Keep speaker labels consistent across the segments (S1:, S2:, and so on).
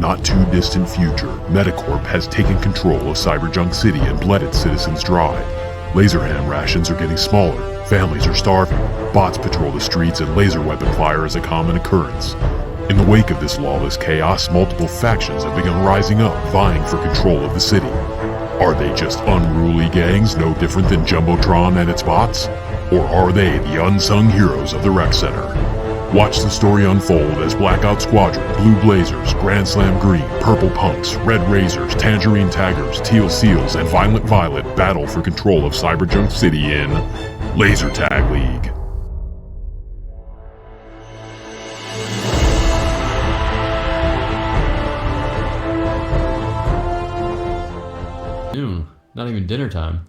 S1: not too distant future, Metacorp has taken control of Cyberjunk City and bled its citizens dry. Laserham rations are getting smaller, families are starving, bots patrol the streets, and laser weapon fire is a common occurrence. In the wake of this lawless chaos, multiple factions have begun rising up, vying for control of the city. Are they just unruly gangs no different than Jumbotron and its bots? Or are they the unsung heroes of the rec center? Watch the story unfold as Blackout Squadron, Blue Blazers, Grand Slam Green, Purple Punks, Red Razors, Tangerine Taggers, Teal Seals, and Violent Violet battle for control of Cyberjunk City in Laser Tag League.
S2: Noon, not even dinner time.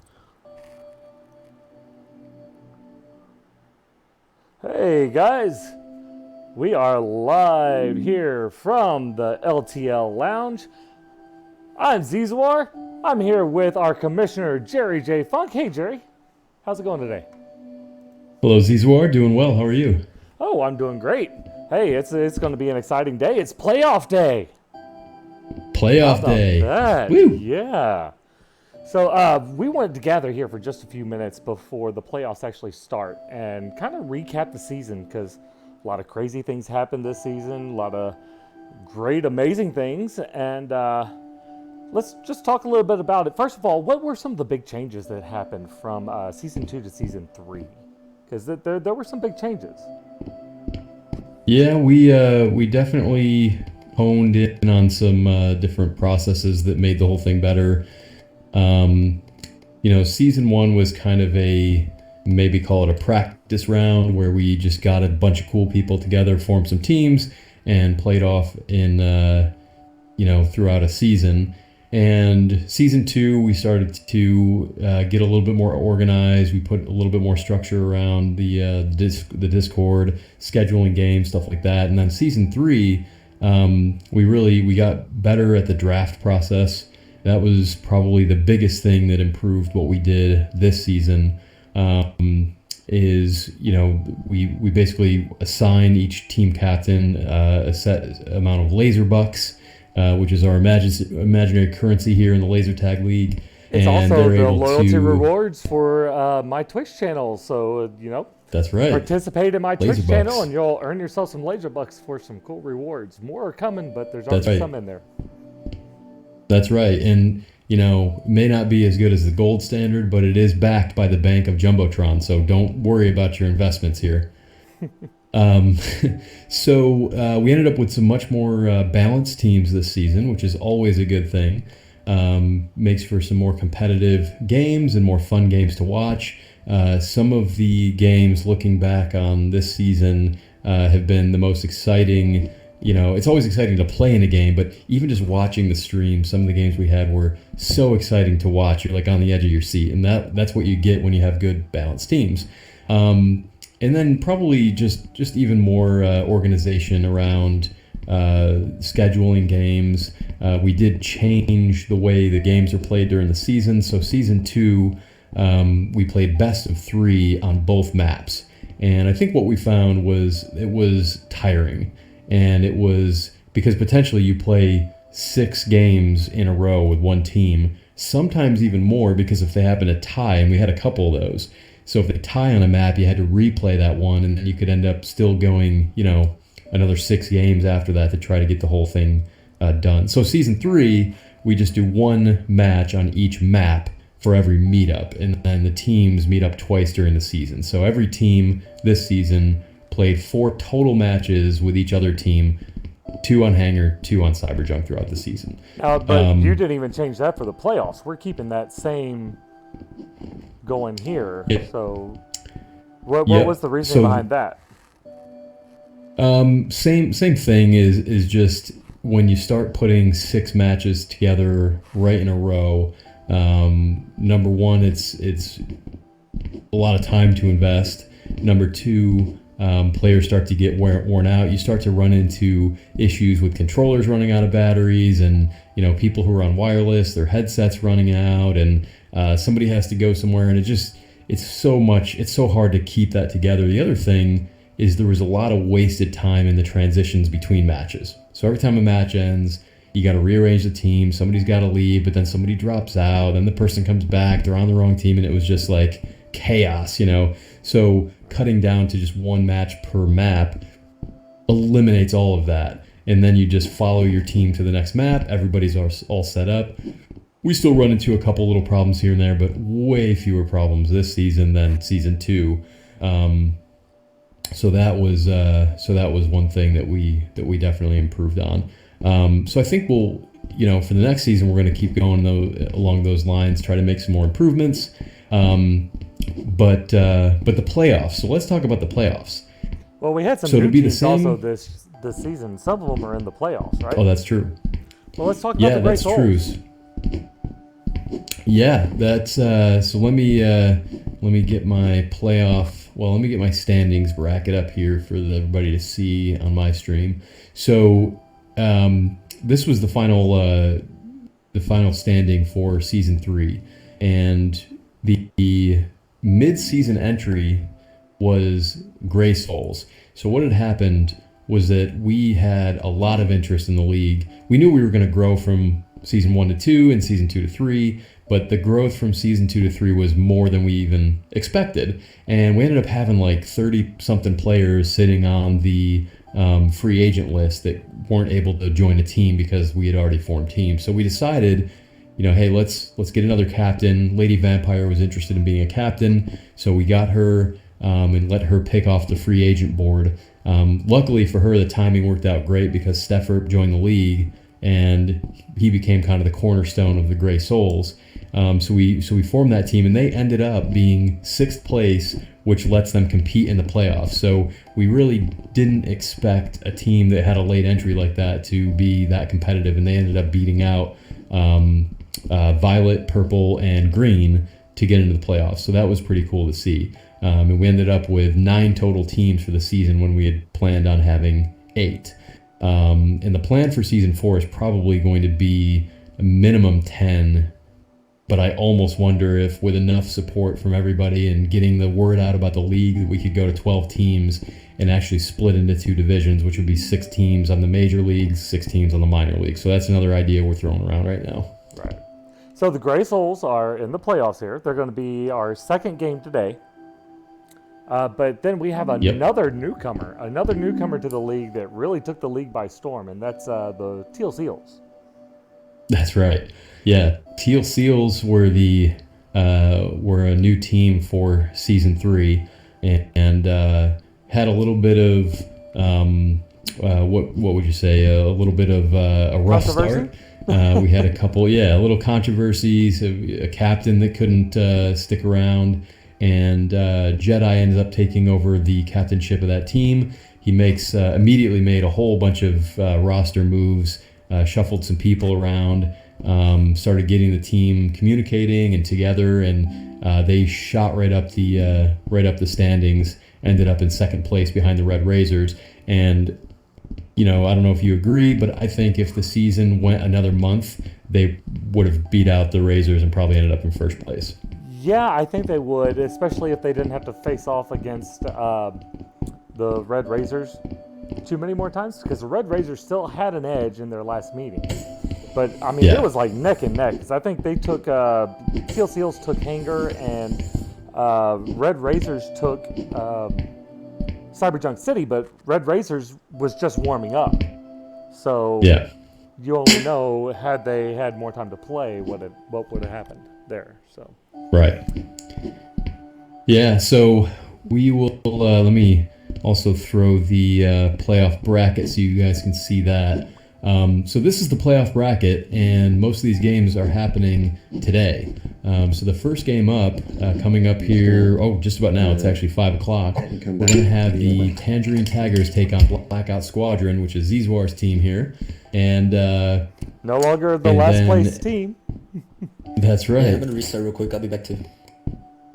S3: Hey guys, we are live here from the LTL Lounge. I'm Zizwar. I'm here with our commissioner, Jerry J. Funk. Hey Jerry, how's it going today?
S2: Hello Zizwar, doing well, how are you?
S3: Oh, I'm doing great. Hey, it's going to be an exciting day. It's playoff day.
S2: Playoff day.
S3: That?
S2: Woo!
S3: Yeah. So we wanted to gather here for just a few minutes before the playoffs actually start and kind of recap the season, because a lot of crazy things happened this season, a lot of great, amazing things, and let's just talk a little bit about it. First of all, what were some of the big changes that happened from Season 2 to Season 3? Because there were some big changes.
S2: Yeah, we definitely honed in on some different processes that made the whole thing better. Season 1 was kind of maybe call it a practice round where we just got a bunch of cool people together, formed some teams, and played off in, throughout a season. And Season 2, we started to get a little bit more organized. We put a little bit more structure around the Discord, scheduling games, stuff like that. And then Season 3, we got better at the draft process. That was probably the biggest thing that improved what we did this season. We basically assign each team captain a set amount of laser bucks, which is our imaginary currency here in the Laser Tag League.
S3: It's also the loyalty rewards for my Twitch channel. So,
S2: that's right.
S3: Participate in my
S2: Laser
S3: Twitch channel
S2: bucks.
S3: and you'll earn yourself some laser bucks for some cool rewards. More are coming, but there's already some in there.
S2: That's right. And, may not be as good as the gold standard, but it is backed by the bank of Jumbotron. So don't worry about your investments here. So we ended up with some much more balanced teams this season, which is always a good thing. Makes for some more competitive games and more fun games to watch. Some of the games looking back on this season have been the most exciting. It's always exciting to play in a game, but even just watching the stream, some of the games we had were so exciting to watch. You're like on the edge of your seat, and that's what you get when you have good balanced teams. And then probably just even more organization around scheduling games. We did change the way the games are played during the season. So Season 2, we played best of 3 on both maps. And I think what we found was it was tiring. And it was because potentially you play 6 games in a row with one team, sometimes even more, because if they happen to tie, and we had a couple of those. So if they tie on a map, you had to replay that one, and then you could end up still going, another 6 games after that to try to get the whole thing done. So Season 3, we just do one match on each map for every meetup, and then the teams meet up twice during the season. So every team this season played 4 total matches with each other team, 2 on Hangar, 2 on Cyberjunk throughout the season.
S3: But you didn't even change that for the playoffs. We're keeping that same going here.
S2: Yeah.
S3: So what was the reason behind that?
S2: Same thing is just when you start putting 6 matches together right in a row, number one, it's a lot of time to invest. Number 2, players start to get worn out. You start to run into issues with controllers running out of batteries, and people who are on wireless, their headsets running out, and somebody has to go somewhere, and it's so hard to keep that together. The other thing is there was a lot of wasted time in the transitions between matches. So every time a match ends, You got to rearrange the team. Somebody's got to leave, but then somebody drops out. Then the person comes back. They're on the wrong team, and it was just like chaos, So cutting down to just one match per map eliminates all of that. And then you just follow your team to the next map. Everybody's all set up. We still run into a couple little problems here and there, but way fewer problems this season than season 2. So that was one thing that we definitely improved on. So I think we'll, for the next season, we're going to keep going along those lines, try to make some more improvements. But the playoffs. So let's talk about the playoffs.
S3: Well, we had some new teams also this season. Some of them are in the playoffs, right?
S2: Oh, that's true.
S3: Well, let's talk about the Gray Souls.
S2: True. Yeah, that's so let me get my playoff. Well, let me get my standings bracket up here for everybody to see on my stream. So this was the final standing for season 3, and the mid-season entry was Gray Souls. So what had happened was that we had a lot of interest in the league. We knew we were going to grow from season 1 to 2 and season 2 to 3, but the growth from season 2 to 3 was more than we even expected. And we ended up having like 30-something players sitting on the free agent list that weren't able to join a team because we had already formed teams. So we decided, hey, let's get another captain. Lady Vampire was interested in being a captain, so we got her and let her pick off the free agent board. Luckily for her, the timing worked out great because Steffert joined the league, and he became kind of the cornerstone of the Gray Souls. So we formed that team, and they ended up being 6th place, which lets them compete in the playoffs. So we really didn't expect a team that had a late entry like that to be that competitive, and they ended up beating out Violet, Purple, and Green to get into the playoffs. So that was pretty cool to see. And we ended up with 9 total teams for the season when we had planned on having 8. And the plan for season 4 is probably going to be a minimum 10, but I almost wonder if with enough support from everybody and getting the word out about the league that we could go to 12 teams and actually split into 2 divisions, which would be 6 teams on the major leagues, 6 teams on the minor leagues. So that's another idea we're throwing around right now.
S3: Right. So the Gray Souls are in the playoffs here. They're going to be our second game today. But then we have another newcomer to the league that really took the league by storm, and that's the Teal Seals.
S2: That's right. Yeah, Teal Seals were were a new team for season 3, and had a little bit of what would you say? A little bit of a rough start. We had a couple, little controversies. A captain that couldn't stick around. And Jedi ended up taking over the captainship of that team. He immediately made a whole bunch of roster moves, shuffled some people around, started getting the team communicating and together, and they shot right up the standings. Ended up in 2nd place behind the Red Razors. And I don't know if you agree, but I think if the season went another month, they would have beat out the Razors and probably ended up in 1st place.
S3: Yeah, I think they would, especially if they didn't have to face off against the Red Razors too many more times, because the Red Razors still had an edge in their last meeting. But, I mean, it was like neck and neck, because I think they took, Teal Seals took Hanger, and Red Razors took Cyberjunk City, but Red Razors was just warming up. So you only know, had they had more time to play, what would have happened there. So.
S2: Right. Yeah, so we will, let me also throw the playoff bracket so you guys can see that. So this is the playoff bracket, and most of these games are happening today. So the first game up, coming up here, just about now, it's actually 5 o'clock. We're going to have the Tangerine Tigers take on Blackout Squadron, which is Zizwar's team here. And
S3: no longer the last place team.
S2: That's right.
S4: Yeah, I'm going to restart real quick. I'll be back too.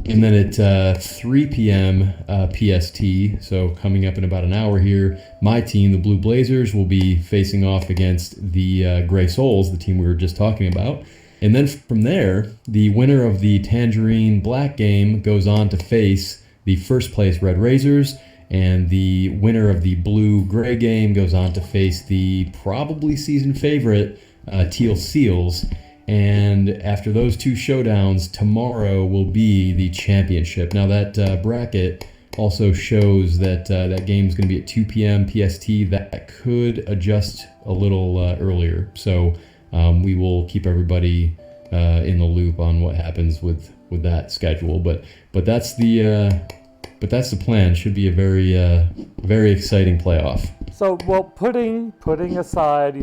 S2: And then at 3 p.m. PST, so coming up in about an hour here, my team, the Blue Blazers, will be facing off against the Gray Souls, the team we were just talking about. And then from there, the winner of the Tangerine Black game goes on to face the 1st place Red Razors, and the winner of the Blue Gray game goes on to face the probably season favorite Teal Seals. And after those two showdowns, tomorrow will be the championship. Now that bracket also shows that that game is going to be at 2 p.m. PST. That could adjust a little earlier. So we will keep everybody in the loop on what happens with that schedule. But that's the plan. Should be a very exciting playoff.
S3: So, well, putting aside,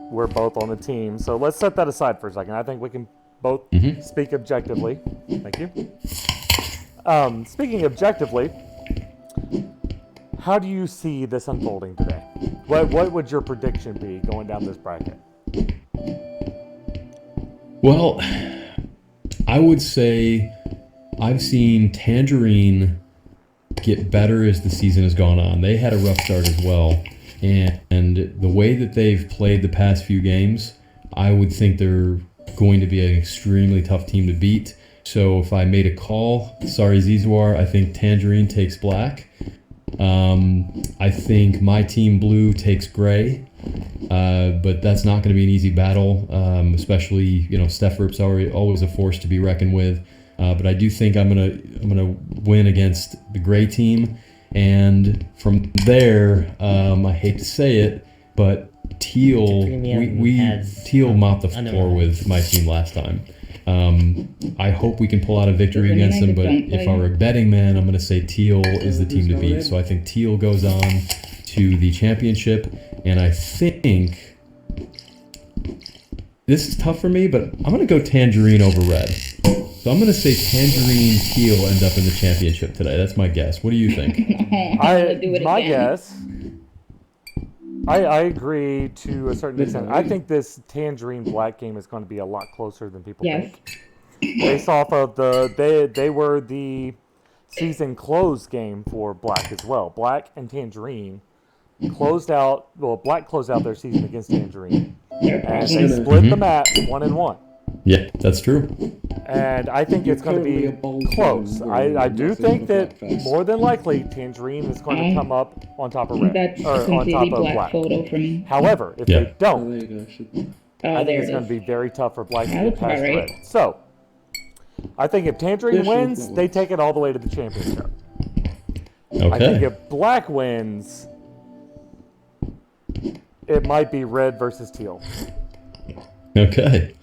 S3: we're both on the team. So let's set that aside for a second. I think we can both speak objectively. Thank you. Speaking objectively, how do you see this unfolding today? What would your prediction be going down this bracket?
S2: Well, I would say I've seen Tangerine get better as the season has gone on. They had a rough start as well. And the way that they've played the past few games, I would think they're going to be an extremely tough team to beat. So if I made a call, sorry Zizwar, I think Tangerine takes black. I think my team blue takes gray. But that's not going to be an easy battle, especially, Stefrup's always a force to be reckoned with. But I do think I'm gonna win against the gray team. And from there, I hate to say it, but Teal Teal mopped the floor with my team last time. I hope we can pull out a victory against them, but if I were a betting man, I'm going to say Teal is the team to beat. So I think Teal goes on to the championship, and I think this is tough for me, but I'm going to go Tangerine over Red. So I'm going to say Tangerine Teal end up in the championship today. That's my guess. What do you think?
S3: My guess, I agree to a certain extent. I think this Tangerine Black game is going to be a lot closer than people think. Based off of they were the season close game for Black as well. Black and Tangerine closed out. Well, Black closed out their season against Tangerine, and they split the map 1-1.
S2: Yeah, that's true.
S3: And I think it's going to be close. I do think that more than likely Tangerine is going to come up on top of Red, or on top of Black. However, if they don't, I think it's going to be very tough for Black to get past Red. So, I think if Tangerine wins, they take it all the way to the championship.
S2: Okay.
S3: I think if Black wins, it might be Red versus Teal.
S2: Okay.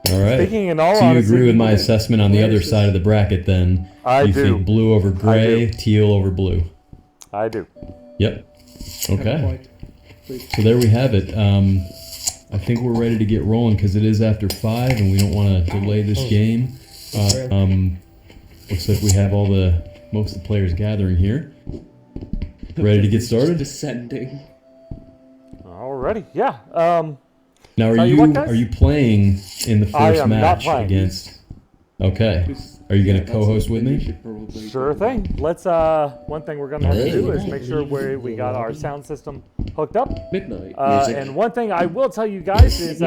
S2: All right.
S3: Speaking in all
S2: so you
S3: honesty,
S2: agree with my assessment on the other side of the bracket then? You think blue over gray, teal over blue?
S3: I do.
S2: Yep. Okay. So there we have it. I think we're ready to get rolling because it is after 5 and we don't want to delay this game. Looks like we have most of the players gathering here. Ready to get started?
S4: Descending.
S3: Alrighty. Yeah.
S2: Now, are you playing in the first match against? Okay. Are you going to co-host with me?
S3: Sure thing. Let's. One thing we're going to have to do is make sure we got our sound system hooked up.
S4: Midnight.
S3: And one thing I will tell you guys is,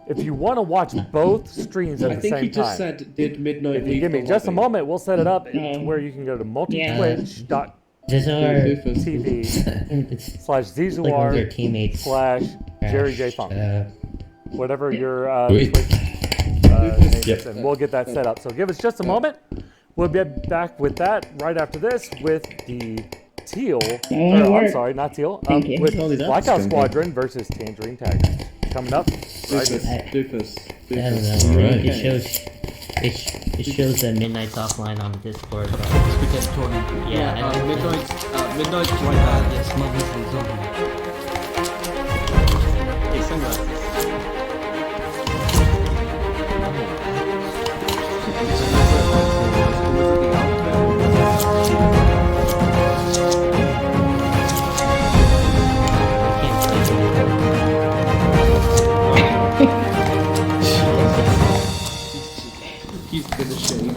S3: if you want to watch both streams at the same time, I think he just
S4: said, did Midnight.
S3: If you give me just a moment, we'll set it up to where you can go to multitwitch.tv /Zizouar/Jerry J Funk. Whatever your Twitch name is, and we'll get that set up. So give us just a moment. We'll get back with that right after this with the Teal. I'm sorry, not Teal. With Blackout Squadron versus Tangerine Tigers. Coming up. Right
S5: I don't know.
S2: Right.
S5: It shows that Midnight's offline on the Discord. But
S4: It's because Tony. Midnight's right now.
S5: Yes, Mummies and Zombies.
S4: Hey, sunglasses. He's gonna shave.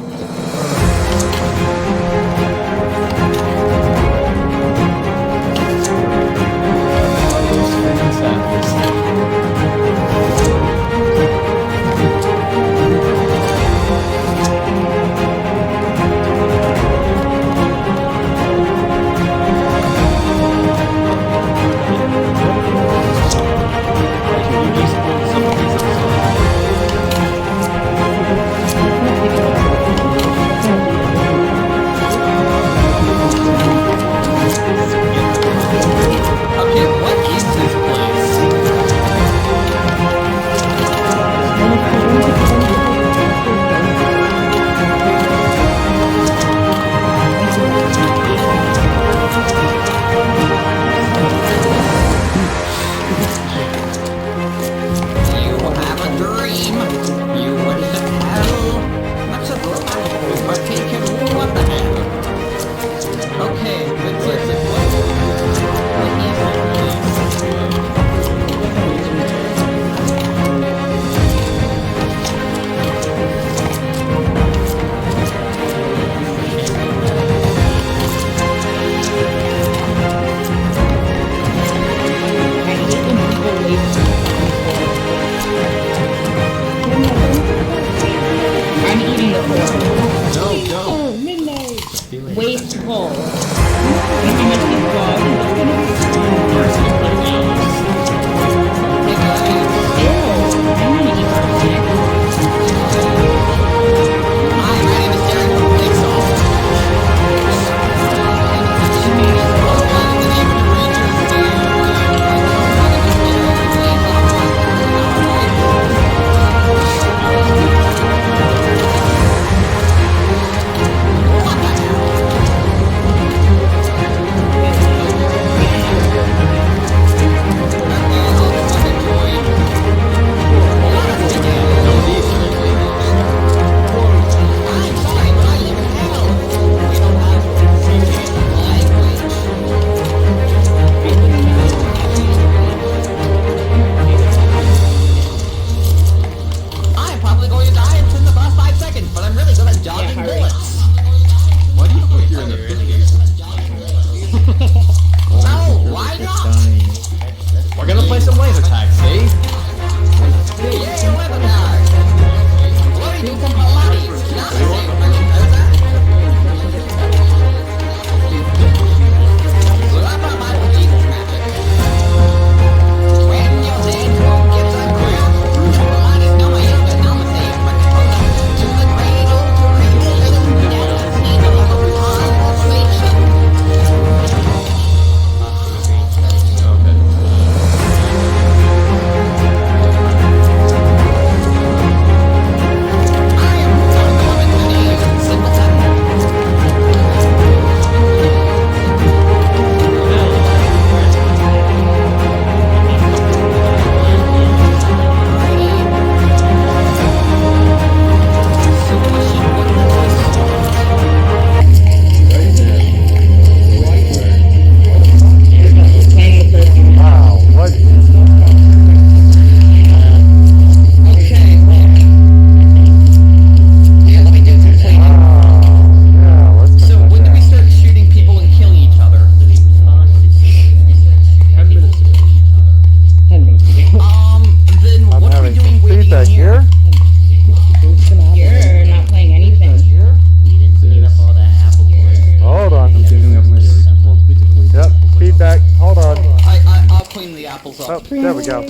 S4: levels
S3: Oh,
S4: up.
S3: there we go.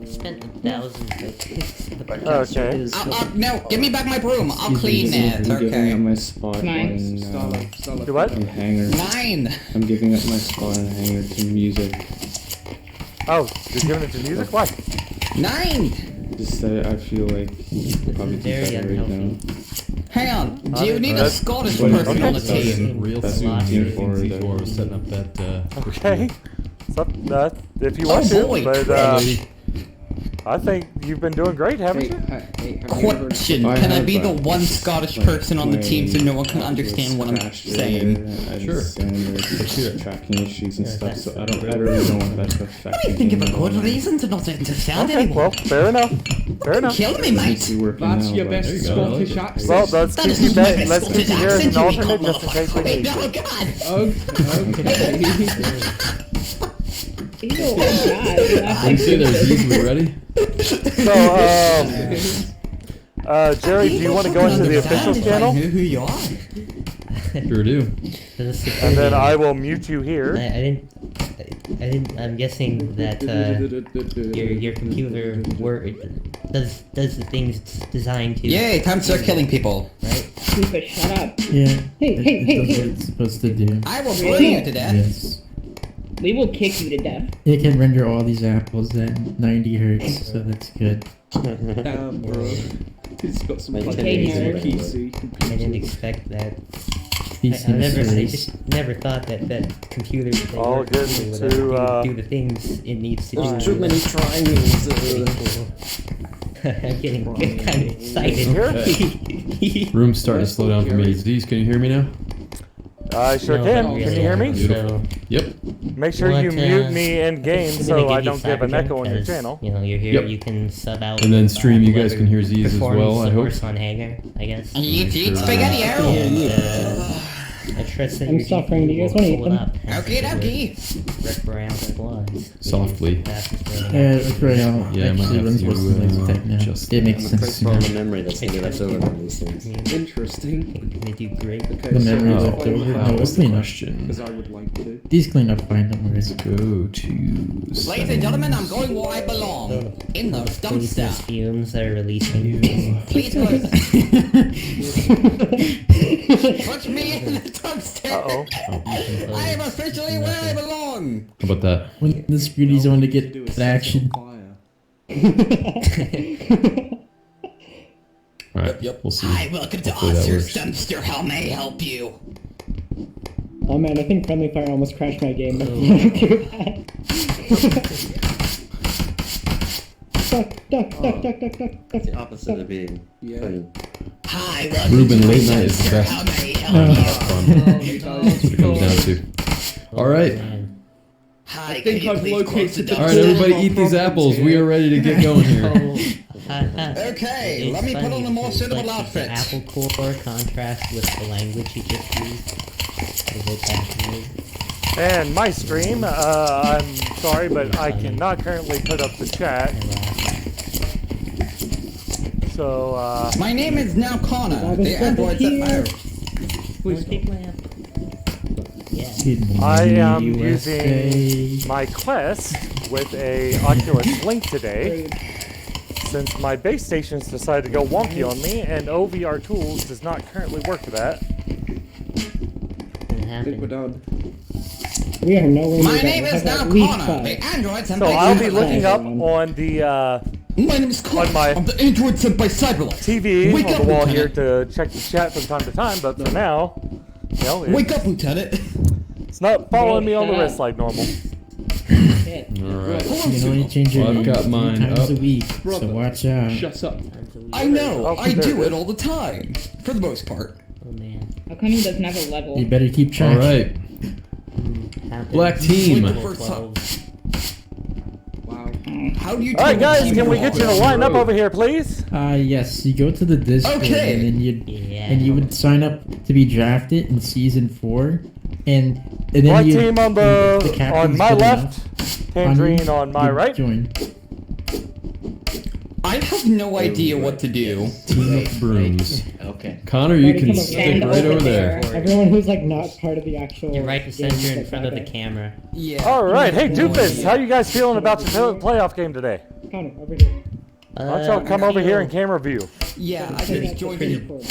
S5: Spent 1,000
S3: Okay.
S6: No, give me back my broom. I'll clean
S7: Excuse
S6: it.
S7: me, I'm giving
S6: Okay.
S7: up my spot
S8: Nice.
S7: on
S3: Do what?
S7: hangar.
S6: Nine.
S7: I'm giving up my spot on hangar to music.
S3: Oh, you're giving it to music? Why?
S6: 9.
S7: Just I feel like probably too
S5: very
S7: better right now.
S6: Hang on. Do you need a
S3: That's-
S6: Scottish
S7: But
S6: person
S3: okay.
S6: on the team?
S2: Real
S7: That's
S2: soon
S7: what
S2: here
S7: team
S2: in
S7: forward
S2: Season
S7: there.
S2: 4 was setting up that.
S3: Okay. If you
S6: Oh,
S3: want to,
S6: boy.
S3: but
S2: lady.
S3: I think you've been doing great, haven't you?
S4: Hey, have you ever...
S6: Question.
S7: I
S6: Can I
S7: have,
S6: be the
S7: like-
S6: one Scottish
S7: like
S6: person on the team so no one can
S7: my
S6: understand what I'm
S7: crashed
S6: saying?
S7: earlier, and
S2: Sure.
S7: there's tracking issues and
S5: Yeah,
S7: stuff,
S5: that's
S7: so I don't really know if that's affecting
S6: I think of a
S7: me
S6: good
S7: or not.
S6: reason to not understand
S3: Okay,
S6: anyone.
S3: well, fair enough. Fair enough.
S6: Kill me,
S7: It's
S6: mate.
S7: working
S4: That's
S7: now,
S4: your
S7: but-
S4: best
S2: There you go, I like
S4: Scottish
S2: it.
S4: accent.
S3: Well, let's
S6: That
S3: keep
S6: is
S3: you
S6: not my
S3: back. Let's keep
S6: Scottish
S3: you here as
S6: accent,
S3: an
S6: you
S3: alternate
S6: weak
S3: just in case we
S6: motherfucker.
S3: need
S6: Oh,
S3: you.
S6: God.
S8: Oh my god.
S2: You see there's easily ready?
S3: So, Jerry, do you want to go into the officials
S6: If I
S3: channel?
S6: knew who you are.
S2: Sure do.
S3: And then I will mute you here.
S5: I didn't. I'm guessing that your computer does the things it's designed to.
S6: Yay, time to start killing people.
S5: Right.
S8: Stupid, shut up.
S9: Yeah.
S8: Hey, hey, hey,
S9: It does
S8: hey.
S9: what it's supposed to do.
S6: I will burn you to death.
S9: Yes.
S8: We will kick you to death.
S9: It can render all these apples at 90 hertz, so that's good.
S4: Damn, bro. It's got some
S5: Okay,
S4: fucking
S8: nerd.
S4: PC
S5: I didn't
S4: computer.
S5: expect that.
S9: These
S5: I
S9: things
S5: just never thought that computers they
S3: All
S5: work
S3: good
S5: properly would,
S3: to,
S5: do the things it needs to do.
S4: There's too many triangles.
S5: I'm getting kind of excited.
S2: Room's starting to slow down for me. Z's, can you hear me now?
S3: I sure
S5: No,
S3: can.
S5: not
S3: Can you
S5: really.
S3: hear me?
S2: Beautiful. Yep.
S3: Make sure you
S5: What,
S3: mute me in game
S5: I'm
S3: so
S5: gonna
S3: I
S5: give you
S3: don't give an
S5: Cyberjunk,
S3: echo on your
S5: 'cause,
S3: channel.
S5: You know, you're here,
S2: Yep.
S5: you can sub out.
S2: And then stream, you guys
S5: whoever
S2: can hear Z's as
S5: performs
S2: well, I
S5: the
S2: hope.
S5: worst on Hager, I guess.
S6: Eat, eat
S2: Sure.
S6: spaghetti
S5: And,
S6: arrow.
S5: I trust that
S8: I'm
S5: your
S8: suffering. Do you guys
S5: GPU
S8: wanna
S5: will
S8: eat
S5: pull it
S8: them?
S5: up and
S6: Okay,
S5: it
S6: okay.
S5: would rip around floods.
S2: Softly.
S9: Yeah, that's right. I'll
S2: Yeah, I might
S9: actually
S2: have
S9: run
S2: to,
S9: most of the next tech now.
S2: just-
S9: It makes
S7: I'm
S9: sense.
S7: afraid
S9: now.
S7: for all the memory that's gonna be left over on these things.
S4: Interesting.
S5: They do great.
S4: Okay,
S9: The memory
S4: so
S9: left over.
S4: how-
S9: No, it's clean up.
S4: Because I would like to.
S9: These clean up fine, don't worry.
S2: Go to.
S6: Ladies and gentlemen, I'm going where I belong. In the
S5: Those
S6: dumpster.
S5: fumes that are releasing.
S6: Please put me in the dumpster.
S3: Uh-oh.
S6: I am officially where I belong.
S2: How about that?
S9: When the security zone to get
S4: Do is
S9: that action.
S4: set fire.
S2: Alright,
S6: Yep.
S2: we'll see.
S6: Hi, welcome to
S2: Hopefully that
S6: Oscar's
S2: works.
S6: dumpster. How may I help you?
S8: Oh man, I think friendly fire almost crashed my game. But too bad. Duck.
S7: The opposite of being
S4: Yeah.
S7: clean.
S6: Hi, welcome
S2: Ruben,
S6: to my
S2: late night is the
S6: dumpster.
S2: best.
S6: How may I help you?
S2: Fun. That's what it comes down to. Alright.
S6: Hi,
S4: think
S6: can you
S4: I've
S6: please close the
S4: located the-
S2: Alright,
S6: dumpster?
S2: everybody eat these apples. We are ready to get going here.
S6: Okay, let me put on a more suitable outfit.
S5: The apple core contrast with the language you just used. Is it that
S3: And my stream, I'm sorry, but I cannot currently put up the chat. So,
S6: My name is now Connor.
S8: That
S6: The
S8: is
S6: androids that
S8: here.
S6: fire.
S5: Please take my apple. Yeah.
S9: Good
S3: I am
S9: morning, USA.
S3: using my Quest with a Oculus Link today, since my base stations decided to go wonky on me, and OVR Tools does not currently work for that.
S5: It
S4: I think we're
S5: happened.
S4: done.
S8: We are nowhere near
S6: My
S8: that.
S6: name
S8: We
S6: is
S8: have
S6: now
S8: at least
S6: Connor.
S8: five.
S6: The androids and
S3: So
S6: by
S3: I'll be
S6: Cyberlight.
S3: looking up on the
S6: My name is Connor.
S3: on my
S6: I'm the android sent by Cyberlight.
S3: TV
S6: Wake
S3: on
S6: up,
S3: the wall here
S6: Lieutenant.
S3: to check the chat from time to time, but for now, you know,
S6: Wake up, Lieutenant.
S3: it's not following me on the
S8: Shut up.
S3: wrist like normal.
S8: Shit.
S2: Alright.
S9: You can only change your
S2: Well, I've
S9: name
S2: got mine
S9: 3 times
S2: up.
S9: a week, so
S4: Brother,
S9: watch out.
S4: Shut up.
S6: I know.
S3: Oh,
S6: I
S3: there
S6: do
S3: it
S6: it
S3: is.
S6: all the time. For the most part.
S5: Oh man.
S8: How come he doesn't have a level?
S9: You better keep track.
S2: Alright.
S5: Happened.
S2: Black team.
S6: Like the first time.
S4: Wow.
S6: How do you
S3: All right,
S6: do
S3: guys,
S6: team
S3: can we get you to
S6: roll?
S3: line up over here, please?
S9: Yes, you go to the Discord
S6: Okay.
S9: and then you'd
S5: Yeah.
S9: and you would sign up to be drafted in season 4, and then
S3: Black
S9: you
S3: team on
S9: captain's
S3: on my
S9: good
S3: left,
S9: enough,
S3: Tangerine on my
S9: you'd
S3: right.
S9: Join.
S6: I I have no idea what to do.
S2: Team of brooms.
S7: Okay.
S2: Connor, you
S8: Ready,
S2: can
S8: come over.
S2: stick
S8: Stand
S2: right over
S8: over
S2: there.
S8: Everyone who's like not part of the actual.
S5: You're right to
S8: game,
S5: center in
S8: like,
S5: front of the
S8: back up.
S5: camera.
S6: Yeah.
S3: All right, hey
S8: Yeah.
S3: Doofus, how you guys feeling about the playoff game today?
S8: Connor, over here.
S3: Why don't y'all come over here in
S5: feel
S3: camera view?
S6: Yeah, I
S8: Pretty-
S6: just joined
S8: pretty
S6: in.
S8: cool.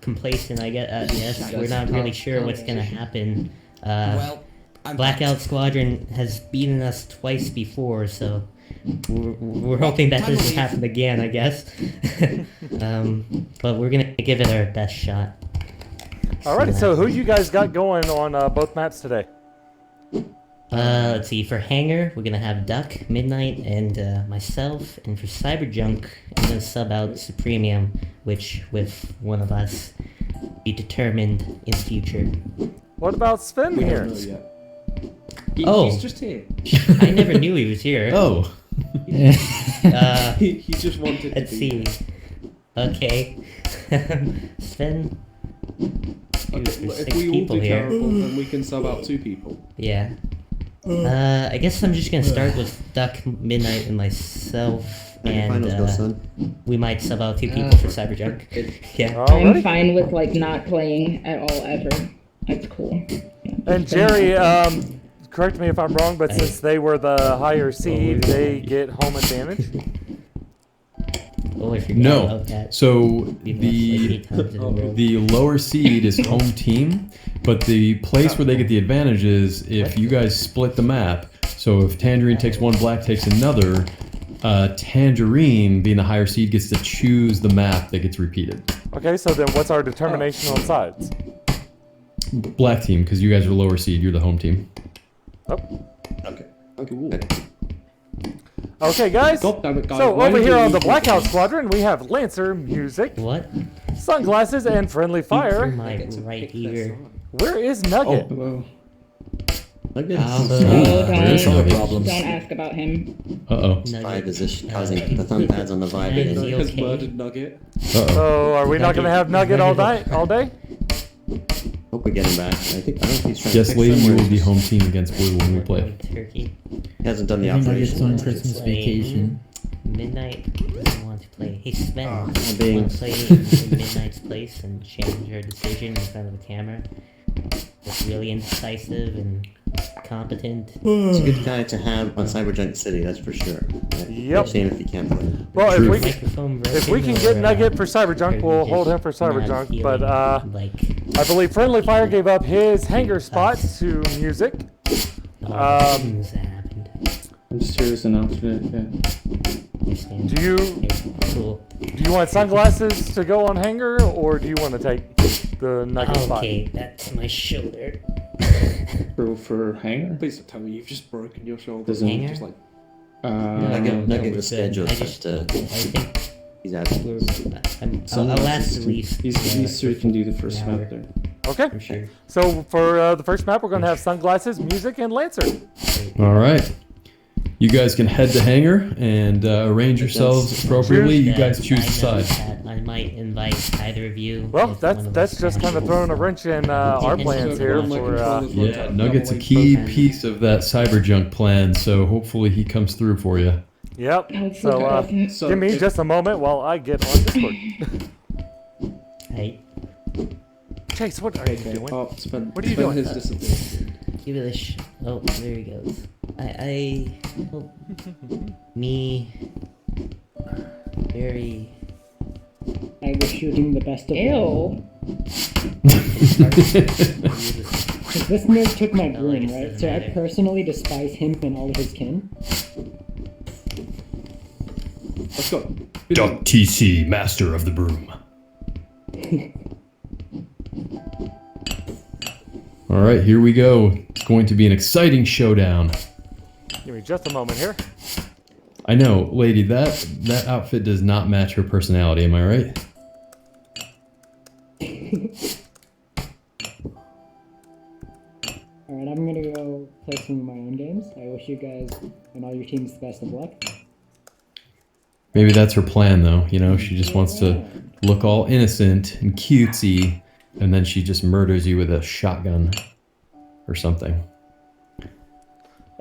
S5: complacent, I guess. We're not really sure what's gonna happen.
S6: Well, I'm
S5: Blackout Squadron has beaten us twice before, so we're hoping that doesn't happen again, I guess. But we're gonna give it our best shot.
S3: Alrighty, so who you guys got going on both maps today?
S5: Let's see. For Hangar, we're gonna have Duck, Midnight, and myself. And for Cyberjunk, I'm gonna sub out Supremium, which with one of us be determined in future.
S3: What about Sven
S7: We
S3: here?
S7: don't know yet.
S5: Oh.
S7: He's just here.
S5: I never knew he was here.
S2: Oh.
S7: He just wanted
S5: Let's
S7: to be.
S5: see. Okay. Sven.
S7: Okay,
S5: There's
S7: look, if
S5: six
S7: we all
S5: people
S7: do
S5: here.
S7: terrible, then we can sub out 2 people.
S5: Yeah. I guess I'm just gonna start with Duck, Midnight, and myself, and
S7: Finals go, son.
S5: we might sub out 2 people for Cyberjunk. Yeah.
S10: I'm
S3: Alrighty.
S10: fine with like not playing at all ever. That's cool.
S3: And Jerry, correct me if I'm wrong, but since they were the higher seed, they get home advantage.
S5: Oh, I forgot
S2: No.
S5: about that.
S2: So
S5: We've lost like 8 times in a row.
S2: the lower seed is home team, but the place where they get the advantage is if you guys split the map. So if Tangerine takes one, Black takes another, Tangerine, being the higher seed, gets to choose the map that gets repeated.
S3: Okay, so then what's our determination on sides?
S2: Black team, because you guys are lower seed, you're the home team.
S3: Oh.
S7: Okay. Okay.
S3: Okay, guys.
S7: God damn it, guys.
S3: So
S7: Why
S3: over
S7: did
S3: here
S7: you
S3: on the
S7: leave
S3: Blackout
S7: me?
S3: Squadron, we have Lancer, Music,
S5: What?
S3: Sunglasses, and Friendly
S5: Through
S3: Fire.
S5: my
S7: Get to
S5: right
S7: pick their
S5: ear.
S7: side.
S3: Where is Nugget?
S7: Hello.
S5: Oh,
S10: Don't,
S2: Where's
S10: don't
S2: Nugget?
S10: ask about him.
S2: Uh-oh.
S5: Nugget.
S7: is
S5: causing the
S7: thumb pads
S5: on the
S7: vibe.
S5: Is he
S7: Has
S5: okay?
S7: murdered Nugget.
S2: Uh-oh.
S3: So are we not going to have Nugget all night, all day?
S7: Hope we get him back. I don't think he's trying
S2: Yes, lady, you will be home team against blue when we play.
S5: Turkey.
S7: He hasn't done the
S9: I think I get on
S7: operation.
S9: Christmas vacation.
S5: Midnight doesn't want to play. Hey, Sven,
S7: I'm
S5: you
S7: being-
S5: want to play in Midnight's place and change her decision in front of the camera? It's really indecisive and competent.
S7: It's a good guy to have on Cyberjunk City, that's for sure.
S3: Yep.
S7: Seeing if he can play.
S3: Well,
S2: True.
S5: Microphone
S3: if we can
S5: broken,
S3: get
S5: or,
S3: Nugget for Cyberjunk,
S5: or
S3: we'll
S5: you
S3: hold him
S5: just
S3: for
S5: not
S3: Cyberjunk.
S5: feeling
S3: But
S5: like
S3: I believe Friendly Fire gave up his hangar spot to Music.
S5: things that happened.
S7: I'm just here as an alternate, yeah.
S5: Understand?
S3: Do you
S5: Okay, cool.
S3: do you want Sunglasses to go on hangar, or do you want to take the Nugget spot?
S5: Okay, that's my shoulder.
S7: For Hanger?
S4: Please don't tell me you've just broken your shoulder.
S7: Doesn't-
S5: Hanger?
S4: Just like
S7: Nugget
S5: we're
S7: was
S5: good.
S7: scheduled,
S5: I just,
S7: but,
S5: I think
S7: he's out.
S5: I'll last at least.
S7: These 3 can do the first
S5: an hour.
S7: map there.
S3: Okay.
S5: I'm sure.
S3: So for the first map, we're going to have Sunglasses, Music, and Lancer.
S2: All right. You guys can head to hangar and arrange yourselves appropriately. You guys choose the
S5: I know
S2: side.
S5: that I might invite either of you.
S3: Well,
S5: if one of
S3: that's
S5: us
S3: just kind of
S5: crashes.
S3: throwing a wrench in our plans here. For
S2: Yeah, Nugget's a key piece of that Cyberjunk plan, so hopefully he comes through for you.
S3: yep.
S10: Hopefully
S3: So
S10: doesn't.
S3: give me just a moment while I get on Discord.
S5: Hey,
S3: Chase, what are you doing?
S7: Oh, Sven,
S3: What are you
S7: Sven
S3: doing?
S7: has disappeared.
S5: give it a Oh, there he goes. Oh, me, very.
S8: I wish you him the best of
S10: Ew.
S8: Because this nerd took my
S5: Oh, I
S8: broom,
S5: guess
S8: right?
S5: doesn't
S8: So I
S5: matter.
S8: personally despise him and all of his kin.
S4: let's go.
S2: Duck TC, master of the broom. All right, here we go. It's going to be an exciting showdown.
S3: Give me just a moment here.
S2: I know, lady, that outfit does not match her personality, am I right?
S8: Alright, I'm gonna go play some of my own games. I wish you guys and all your teams the best of luck.
S2: Maybe that's her plan, though. You know, she just wants to look all innocent and cutesy, and then she just murders you with a shotgun or something.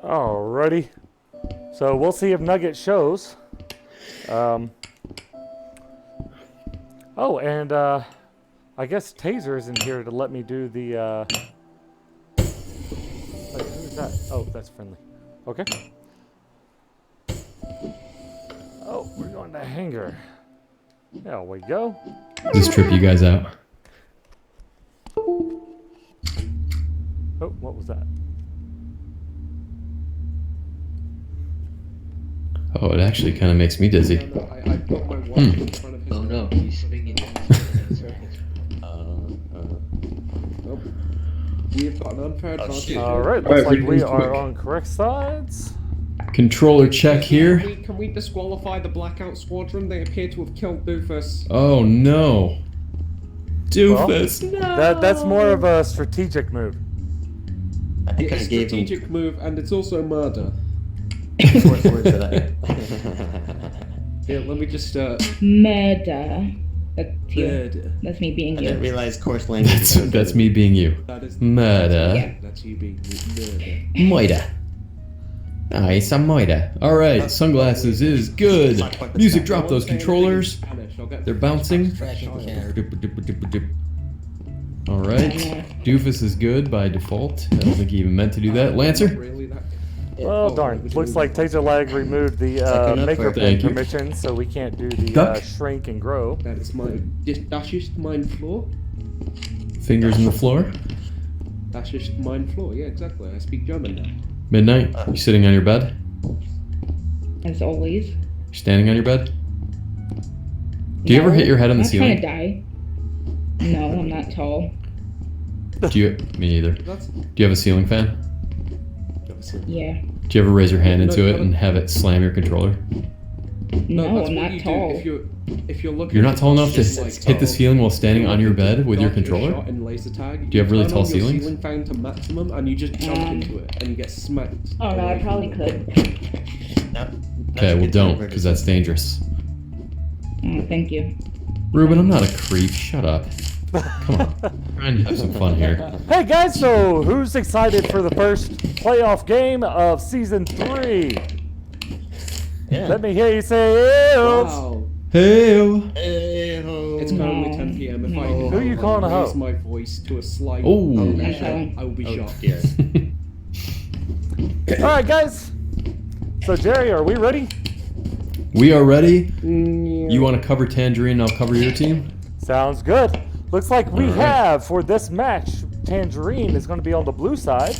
S3: Alrighty. So we'll see if Nugget shows. Oh, and I guess Taser isn't here to let me do the. Wait, who's that? Oh, that's friendly. Okay. Oh, we're going to hangar. There we go.
S2: Just trip you guys out.
S3: Oh, what was that?
S2: Oh, it actually kind of makes me dizzy.
S4: No, I got my watch in front of his.
S7: Oh no, he's swinging in circles.
S4: Nope. We have got an unfair advantage.
S3: Alright, looks like we are on correct sides.
S2: Controller check here.
S4: Can we disqualify the Blackout Squadron? They appear to have killed Doofus.
S2: Oh no. Doofus, no.
S3: That's more of a strategic move.
S4: It's a strategic move, and it's also murder.
S7: Words for that.
S4: Here, let me just
S10: Murder. That's you.
S4: murder.
S10: That's me being
S7: I
S10: you.
S7: didn't realize coarse language.
S2: That's me being you.
S4: That is
S2: Murder.
S10: Yeah.
S4: That's you being murder.
S2: Moida. Nice, I'm Moida. Alright, sunglasses is good. Music, drop those controllers. They're bouncing. Alright. Doofus is good by default. I don't think he even meant to do that. Lancer?
S4: Really that?
S3: Well, darn. Looks like Taser Lag removed the maker
S2: Thank you.
S3: permission, so we can't do the
S2: Duck.
S3: shrink and grow.
S4: That is that's just mine floor.
S2: Fingers in the floor.
S4: That's just mine floor. Yeah, exactly. I speak German now.
S2: Midnight. You sitting on your bed?
S10: As always.
S2: You standing on your bed? Do you ever hit your head on the ceiling?
S10: I'm trying to die. No, I'm not tall.
S2: Do you? Me either. Do you have a ceiling fan?
S10: Yeah.
S2: Do you ever raise your hand into it and have it slam your controller?
S10: No,
S4: that's
S10: I'm
S4: what
S10: not
S4: you
S10: tall.
S4: do. If you're looking.
S2: You're not tall enough to
S4: just like
S2: hit the ceiling while standing on your bed with your controller?
S4: shot in laser tag,
S2: Do you have really
S4: turn
S2: tall
S4: on your
S2: ceilings?
S4: ceiling fan to maximum, and you just jump into it, and you get smacked.
S10: Oh no, I probably could.
S2: Okay, well don't, because that's dangerous.
S10: Oh, thank you.
S2: Ruben, I'm not a creep. Shut up. Come on. Trying to have some fun here.
S3: Hey guys, so who's excited for the first playoff game of season 3?
S7: Yeah.
S3: Let me hear you say ew.
S4: Wow.
S2: Hey.
S4: It's currently 10 p.m. If I
S3: Who are you calling a hoe?
S4: raise my voice to a slight
S2: Oh.
S4: measure, I will be shot.
S7: Yeah.
S3: Alright guys. So Jerry, are we ready?
S2: We are ready. You want to cover Tangerine, I'll cover your team?
S3: Sounds good. Looks like we
S2: All right.
S3: have for this match, Tangerine is going to be on the blue side,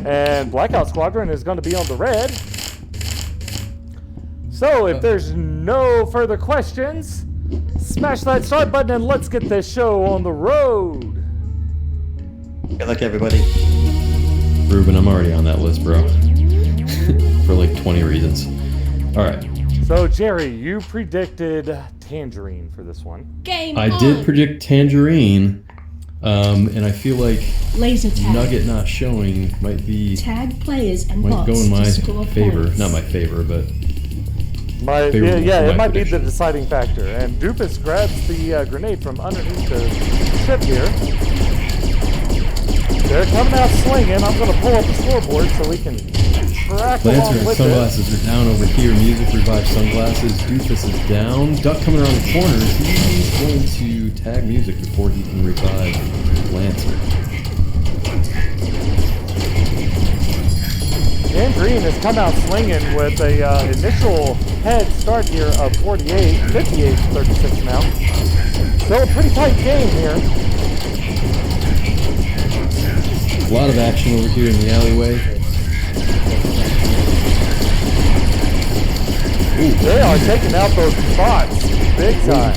S3: and Blackout Squadron is going to be on the red. So if there's no further questions, smash that start button and let's get this show on the road.
S7: Good luck, everybody.
S2: Ruben, I'm already on that list, bro. For like 20 reasons. Alright.
S3: So Jerry, you predicted Tangerine for this one.
S11: Game
S2: I
S11: on.
S2: did predict Tangerine, and I feel like
S11: Laser tag.
S2: Nugget not showing might be
S11: Tag players and
S2: might
S11: bots
S2: go in my
S11: to score
S2: favor.
S11: points.
S2: Not my favor, but
S3: Yeah,
S2: my
S3: it might be the
S2: prediction.
S3: deciding factor. And Doofus grabs the grenade from underneath the ship here. They're coming out swinging. I'm going to pull up the scoreboard so we can track
S2: Lancer
S3: along
S2: and
S3: with
S2: sunglasses are down over here. Music revives sunglasses. Doofus is down. Duck coming around the corners. He's going to tag music before he can revive Lancer.
S3: Tangerine has come out swinging with a initial head start here of 48, 58 to 36 now. Still a pretty tight game here.
S2: A lot of action over here in the alleyway. Ooh,
S3: They are taking out those bots big time.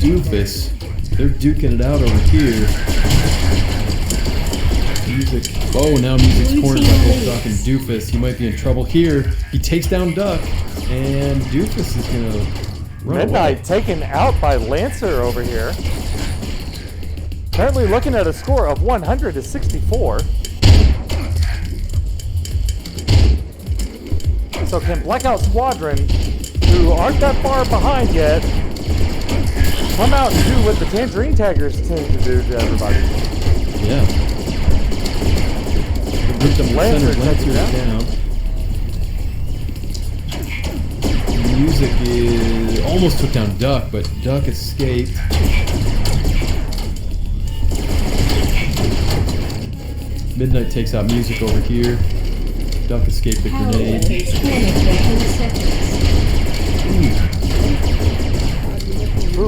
S2: Doofus. They're duking it out over here. Music. Oh, now Music's cornered by both Duck and Doofus. He might be in trouble here. He takes down Duck, and Doofus is gonna run
S3: Midnight
S2: away.
S3: taken out by Lancer over here. Currently looking at a score of 100 to 64. So can Blackout Squadron, who aren't that far behind yet, come out and do what the Tangerine Taggers tend to do to everybody?
S2: Yeah.
S3: Lancer
S2: Lancer
S3: takes it
S2: is
S3: out.
S2: down. Music is almost took down Duck, but Duck escaped. Midnight takes out Music over here. Duck escaped the grenade.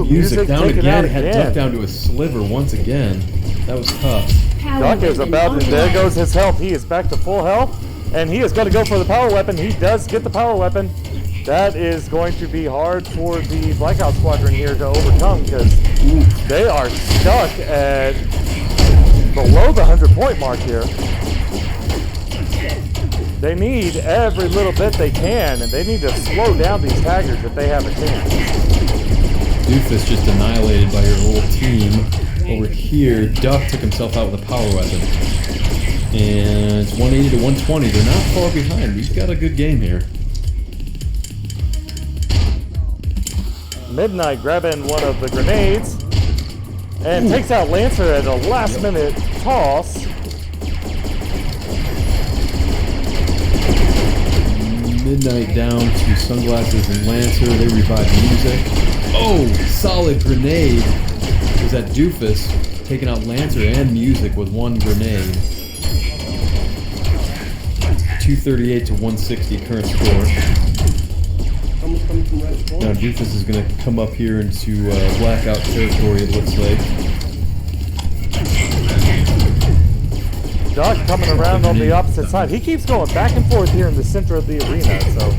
S2: Music down again. Had Duck down to a sliver once again. That was tough.
S3: Duck is about to, there goes his health. He is back to full health, and he is going to go for the power weapon. He does get the power weapon. That is going to be hard for the Blackout Squadron here to overcome because they are stuck at below the 100-point mark here. They need every little bit they can, and they need to slow down these taggers if they have a chance.
S2: Doofus just annihilated by your whole team. Over here, Duck took himself out with a power weapon. And it's 180 to 120. They're not far behind. We've got a good game here.
S3: Midnight grabbing one of the grenades and takes out Lancer at a last-minute toss.
S2: Midnight down to Sunglasses and Lancer. They revive Music. Oh, solid grenade. Was that Doofus taking out Lancer and Music with one grenade. 238 to 160 current score. Now Doofus is going to come up here into blackout territory, it looks like.
S3: Duck coming around on the opposite side. He keeps going back and forth here in the center of the arena, so.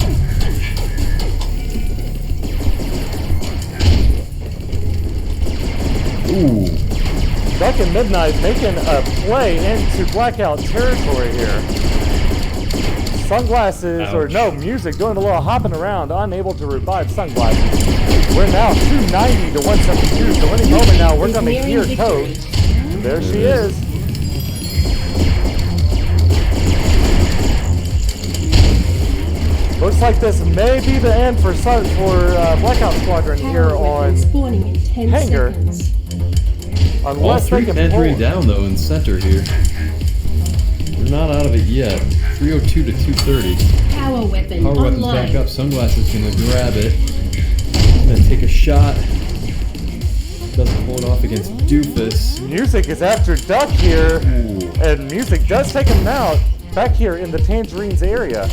S2: Ooh.
S3: Duck and Midnight making a play into blackout territory here. Sunglasses,
S2: Ouch.
S3: or no, Music doing a little hopping around, unable to revive Sunglasses. We're now 290 to 172, so any moment now we're going to hear Toad. There she is. Looks like this may be the end for Blackout Squadron here on Hangar. Unless they can
S2: Tangerine
S3: pull.
S2: down though in center here. We're not out of it yet. 302 to 230.
S11: Power weapon
S2: Power weapon's
S11: online.
S2: back up. Sunglasses gonna grab it. Gonna take a shot. Doesn't pull it off against Doofus.
S3: Music is after Duck here,
S2: Ooh.
S3: and Music does take him out back here in the Tangerines area.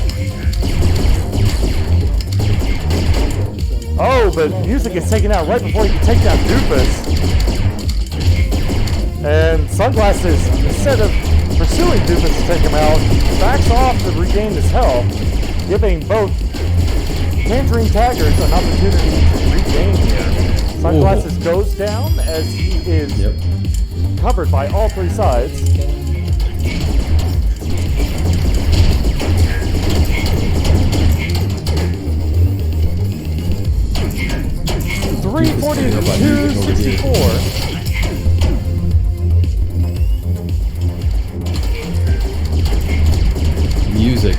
S3: Oh, but Music is taken out right before he can take down Doofus. And Sunglasses, instead of pursuing Doofus to take him out, backs off to regain his health, giving both Tangerine Taggers an opportunity to regain here. Sunglasses goes down as he is covered by all three sides. .340 to 264.
S2: Music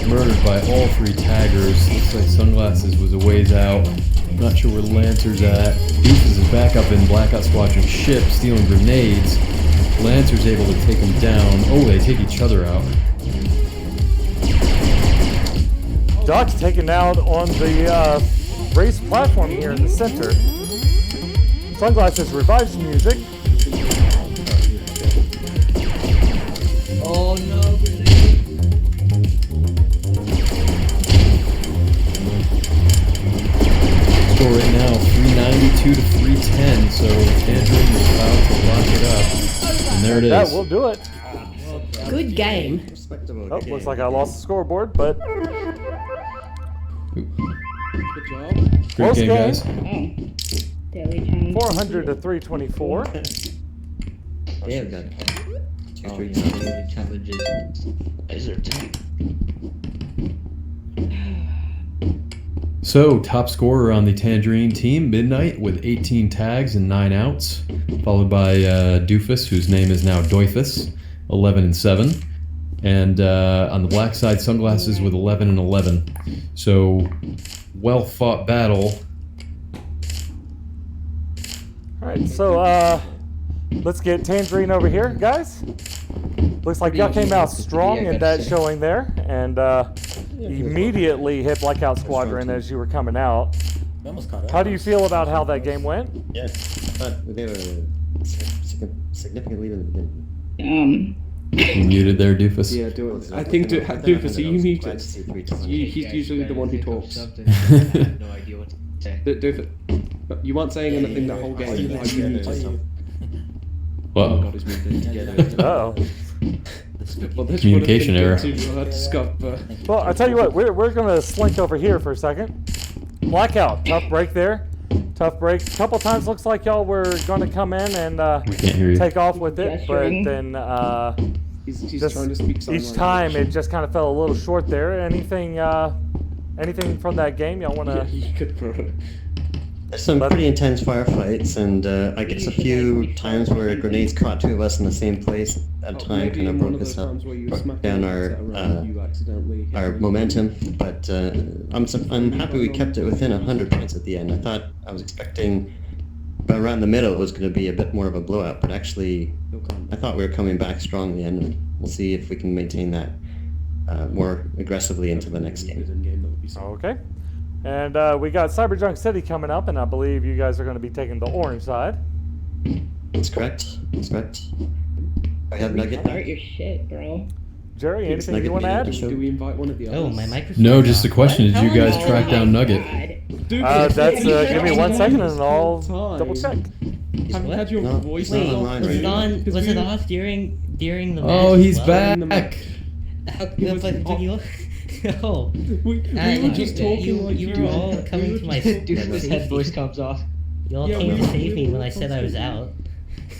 S2: murdered by all three taggers. Looks like Sunglasses was a ways out. Not sure where Lancer's at. Doofus is back up in Blackout Squadron ship, stealing grenades. Lancer's able to take him down. Oh, they take each other out.
S3: Duck's taken out on the race platform here in the center. Sunglasses revives Music.
S9: Oh no,
S2: Score right now 392 to 310, so Tangerine is about to lock it up. And there it is.
S3: That will do it.
S11: Good game.
S3: Oh, looks like I lost the scoreboard, but
S4: Good job.
S2: Great
S3: close
S2: game,
S3: game.
S2: guys.
S3: 400 to 324.
S7: They have got 2 challenges. Laser tag.
S2: So, top scorer on the Tangerine team, Midnight, with 18 tags and 9 outs, followed by Doofus, whose name is now Doifus, 11 and 7, and on the black side, Sunglasses with 11 and 11. So, well fought battle.
S3: All right, so let's get Tangerine over here, guys. Looks like y'all came out strong in that showing there, and immediately hit Blackout Squadron as you were coming out. How do you feel about how that game went?
S7: Yeah, I thought they were significantly in the beginning.
S2: You muted there, Doofus.
S4: Yeah, do it. I think Doofus, are you muted? He's usually the one who talks.
S12: No idea what to say.
S4: Doofus, you weren't saying anything that whole game. Are you muted yourself?
S2: Whoa.
S4: Oh God, he's muted.
S3: Oh.
S4: Well, this
S2: Communication error.
S3: Well, I tell you what, we're gonna slink over here for a second. Blackout, tough break there. Tough break. A couple times looks like y'all were gonna come in and
S2: can't hear you.
S3: take off with it, but then
S4: he's trying to speak sign
S3: each time it just kind of fell a little short there. Anything from that game y'all wanna?
S4: Yeah, you could throw it.
S7: There's some pretty intense firefights, and I guess a few times where grenades caught two of us in the same place at a time, kind of broke us up, broke down our momentum. But I'm happy we kept it within 100 points at the end. I was expecting, around the middle, it was going to be a bit more of a blowout, but actually, I thought we were coming back strong in the end, and we'll see if we can maintain that more aggressively into the next game.
S3: Okay. And we got Cyberjunk City coming up, and I believe you guys are going to be taking the orange side.
S7: That's correct. I have Nugget
S10: Start your shit, bro.
S3: Jerry, anything you want to add?
S4: Do we invite one of the others?
S5: Oh, my microphone.
S2: No, just a question. Did you guys track down Nugget?
S3: That's give me 1 second and I'll double check.
S4: Have you had your voice
S5: Wait,
S4: on?
S5: was it on? Was it off during the match?
S2: Oh, he's
S5: as well?
S2: back.
S5: No.
S4: We were just talking like
S5: you were all coming to my
S12: His head voice comes off.
S5: You all came to save me when I said I was out.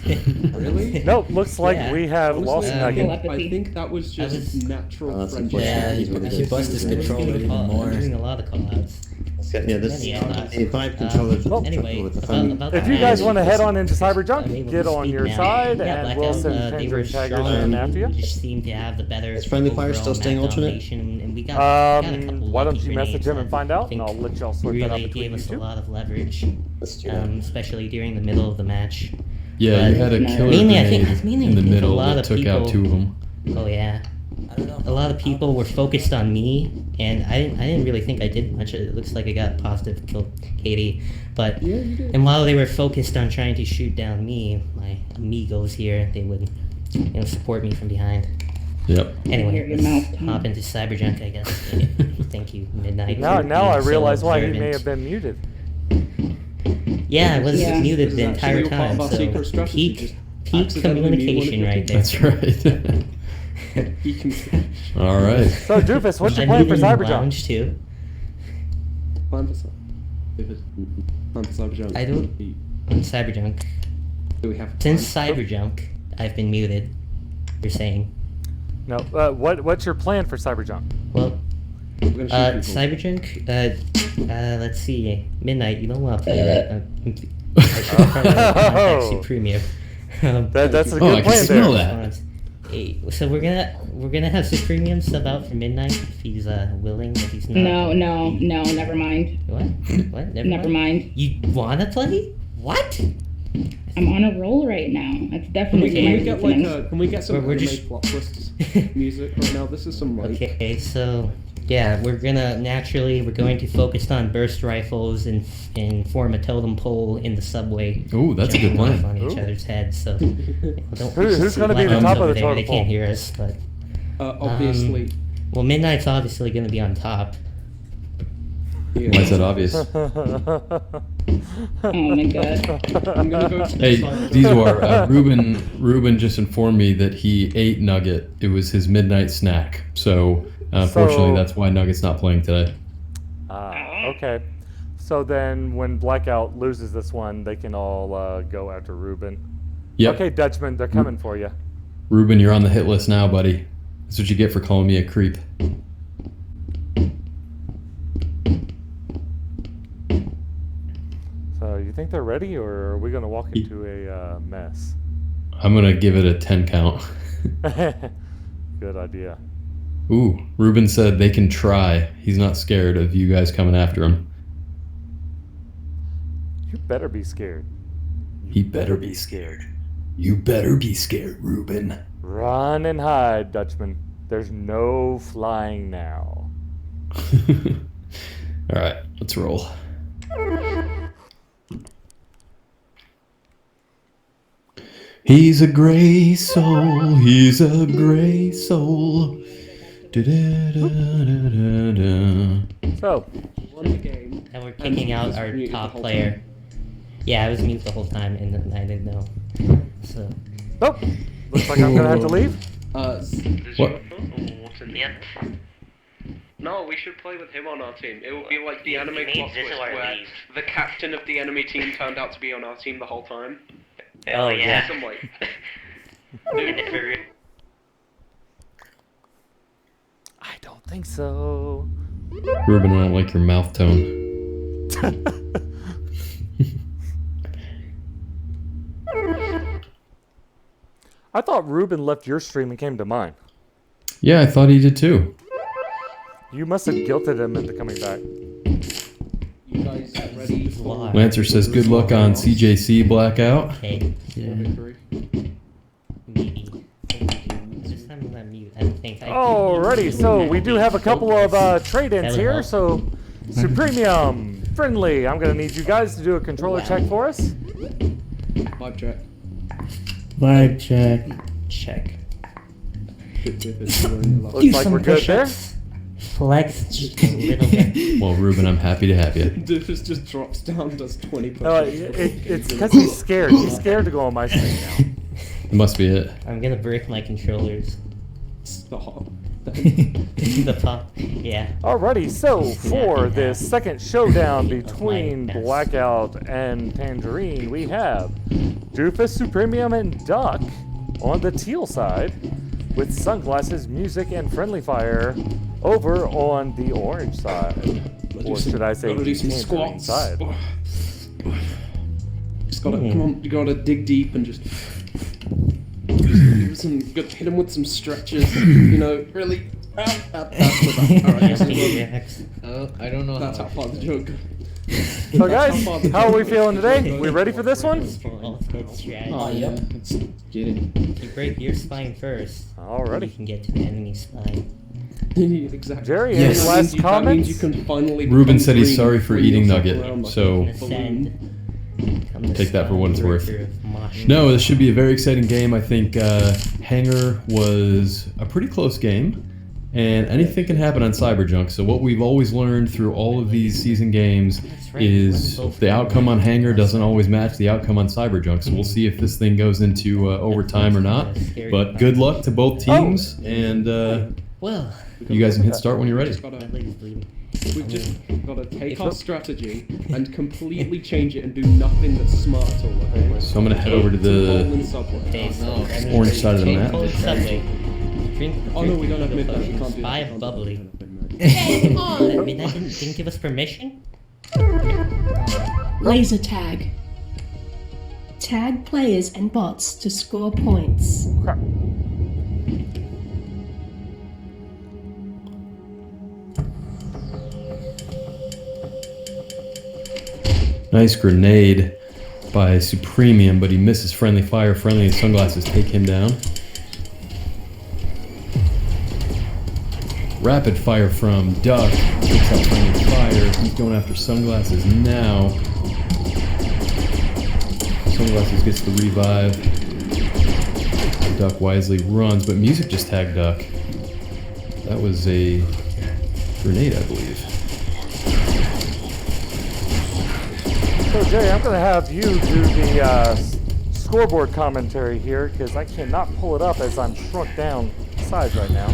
S4: Really?
S3: Nope, looks like we have lost Nugget.
S4: I think that was just natural friendship.
S5: Yeah,
S7: He
S12: busted his controller even more.
S5: Doing a lot of call-outs.
S7: Yeah, this a 5 controller for the
S5: Anyway,
S7: with the phone.
S5: about
S3: If
S5: the
S3: you guys
S5: match,
S3: want to head on into
S5: I'm
S3: Cyberjunk,
S5: able
S3: get
S5: to
S3: on
S5: speak
S3: your
S5: now.
S3: side,
S5: Yeah,
S3: and
S5: Blackout,
S3: we'll send
S5: they
S3: Pins
S5: were
S3: and Taggers
S5: strong.
S3: in after you.
S5: We just seemed to have the better.
S7: Is Friendly Fire
S5: overall
S7: still staying
S5: map
S7: alternate?
S5: domination, and we got a couple
S3: Why don't
S5: lucky
S3: you message
S5: grenades
S3: him and
S5: that
S3: find
S5: I
S3: out,
S5: think
S3: and I'll let y'all sort that out
S5: really
S3: between
S5: gave
S3: you
S5: us a
S3: two.
S5: lot of leverage,
S7: Let's do that.
S5: especially during the middle of the match.
S2: Yeah, you had a killer
S5: Mainly, I
S2: grenade
S5: think, mainly
S2: in the
S5: I think
S2: middle
S5: a lot
S2: that
S5: of
S2: took
S5: people,
S2: out 2 of them.
S5: Oh yeah. A lot of people were focused on me, and I didn't really think I did much. It looks like I got positive, killed Katie, but
S4: Yeah, you did.
S5: and while they were focused on trying to shoot down me, my amigos here, they would, support me from behind.
S2: Yep.
S5: Anyway,
S10: Hear your
S5: let's
S10: mouth,
S5: hop into Cyberjunk, I guess. Thank you, Midnight.
S3: Now
S5: for
S3: I
S5: being so
S3: realize why he
S5: observant.
S3: may have been muted.
S5: Yeah, I was
S10: Yeah.
S5: muted
S4: This
S5: the
S4: is
S5: entire
S4: actually part
S5: time.
S4: of our
S5: So
S4: secret strategy, just
S5: peak
S4: accidentally mute one of
S5: communication
S4: your
S5: right
S4: teammates.
S5: there.
S2: That's right.
S4: He can
S2: All right.
S3: So, Doofus, what's your
S5: I
S3: plan for
S5: muted in the
S3: Cyberjunk?
S5: lounge too.
S4: plan for Cyberjunk.
S5: I don't. On Cyberjunk.
S4: Do we have a
S5: Since
S4: plan?
S5: Cyberjunk, I've been muted. You're saying.
S3: No, what's your plan for Cyberjunk?
S5: Well,
S4: We're gonna shoot people.
S5: Cyberjunk, let's see. Midnight, you don't want to play that. I should probably contact Supremio.
S3: That's a
S2: Oh, I
S3: good
S2: can
S3: plan
S2: smell
S3: there.
S2: that.
S5: Hey, so we're gonna have Supremium sub out for Midnight if he's willing. If he's not.
S10: No, never mind.
S5: What? What?
S10: Never mind.
S5: You wanna play? What?
S10: I'm on a roll right now. That's definitely
S4: Can
S10: my
S4: we get like
S10: reasoning.
S4: can we get some
S5: We're
S4: anime
S5: just-
S4: plot twist music right now? This is some like
S5: Okay, so yeah, we're going to focus on burst rifles and form a totem pole in the subway.
S2: Ooh, that's a good
S5: jumping off
S2: plan.
S5: on each
S3: Ooh.
S5: other's heads. So don't
S3: Who's gonna be
S5: let
S3: the
S5: them
S3: top
S5: over
S3: of the
S5: there.
S3: totem
S5: They can't
S3: pole?
S5: hear us, but
S4: obviously.
S5: well, Midnight's obviously going to be on top.
S4: Yeah.
S2: Why is that obvious?
S10: Oh my god.
S4: I'm gonna go to
S2: Hey,
S4: the side.
S2: Dizwar, Ruben just informed me that he ate Nugget. It was his midnight snack. So, unfortunately,
S3: So-
S2: that's why Nugget's not playing today.
S3: Okay. So then, when Blackout loses this one, they can all go after Ruben.
S2: Yep.
S3: Okay, Dutchman, they're coming for you.
S2: Ruben, you're on the hit list now, buddy. That's what you get for calling me a creep.
S3: So you think they're ready, or are we gonna walk into a mess?
S2: I'm going to give it a 10 count.
S3: Good idea.
S2: Ooh, Ruben said they can try. He's not scared of you guys coming after him.
S3: You better be scared.
S2: He better be scared. You better be scared, Ruben.
S3: Run and hide, Dutchman. There's no flying now.
S2: All right, let's roll. He's a gray soul. He's a gray soul. Da-da-da-da-da-da.
S3: So,
S5: And we're kicking out our top player. Yeah, I was mute the whole time, and then I didn't know. So.
S3: Oh, looks like I'm gonna have to leave.
S2: What?
S5: Yep.
S4: No, we should play with him on our team. It would be like the anime
S5: means
S4: plot
S5: this
S4: twist
S5: is where
S4: where
S5: we-
S4: the captain of the enemy team turned out to be on our team the whole time.
S5: Oh, yeah.
S4: Some like,
S3: I don't think so.
S2: Ruben, I don't like your mouth tone.
S3: I thought Ruben left your stream and came to mine.
S2: Yeah, I thought he did too.
S3: You must have guilted him into coming back.
S4: you guys ready for
S2: Lancer says good luck on CJC Blackout.
S5: Okay.
S4: victory?
S5: Maybe. Just I'm gonna mute. I don't think I
S3: Alrighty, so we do have a couple of trade-ins
S5: That'll
S3: here.
S5: help.
S3: So, Supremium, Friendly, I'm gonna need you guys to do a controller check for us.
S4: Vibe check.
S9: Vibe check.
S5: check.
S3: Looks like we're good there.
S5: Flex just a little bit.
S2: Well, Ruben, I'm happy to have you.
S4: Doofus just drops down, does 20 push-ups.
S3: No, it's because he's scared. He's scared to go on my stream now.
S2: It must be it.
S5: I'm gonna break my controllers.
S4: Stop.
S5: The pop. Yeah.
S3: Alrighty, so for
S5: Yeah.
S3: this second showdown
S5: Yeah,
S3: between
S5: my best.
S3: Blackout and Tangerine, we have Doofus, Supremium, and Duck on the teal side, with Sunglasses, Music, and Friendly Fire over on the orange side. Or should I say,
S4: Gotta do
S3: the
S4: some
S3: Tangerine
S4: squats.
S3: side.
S4: Just gotta, come on, you gotta dig deep and just hit him with some stretches, you know, really. That's the Alright, this is
S12: I don't know
S4: that's how far the joke goes.
S3: So guys, how are we feeling today? We ready for this one?
S5: Ultimate strategy.
S12: Oh yeah, let's get it.
S5: You break your spine first.
S3: Alrighty.
S5: You can get to the enemy spine.
S4: Exactly.
S3: Jerry,
S2: Yes.
S3: any last
S4: That means
S3: comments?
S4: you can finally
S2: Ruben
S4: become
S2: said he's
S4: green
S2: sorry for
S4: when
S2: eating
S4: you're
S2: Nugget,
S4: around like
S2: so-
S4: a
S5: Ascend.
S4: balloon.
S2: Take that for what it's worth.
S5: worth.
S2: No, this should be a very exciting game. I think Hanger was a pretty close game, and anything can happen on Cyberjunk. So what we've always learned through all of these season games is the outcome on Hanger doesn't always match the outcome on Cyberjunk. So we'll see if this thing goes into overtime or not. But good luck to both teams, and
S5: Well,
S2: you guys can hit start when you're ready.
S4: Just gotta-
S5: my leg is bleeding.
S4: We've just got to take our strategy and completely change it and do nothing that's smart at all. Okay?
S2: So I'm gonna head over to the
S4: Golden Subway.
S5: Okay, so
S12: no.
S2: orange side of the map.
S5: Cold Subway. Drink.
S4: Oh no, we don't have midnight. We can't do
S5: Buy
S4: that.
S5: a bubbly.
S11: Hey, come on!
S5: Midnight didn't give us permission?
S11: Laser tag. Tag players and bots to score points.
S3: Crap.
S2: Nice grenade by Supremium, but he misses Friendly Fire. Friendly and Sunglasses take him down. Rapid fire from Duck. Takes out Friendly Fire. He's going after Sunglasses now. Sunglasses gets the revive. Duck wisely runs, but Music just tagged Duck. That was a grenade, I believe.
S3: So Jerry, I'm going to have you do the scoreboard commentary here because I cannot pull it up as I'm shrunk down size right now.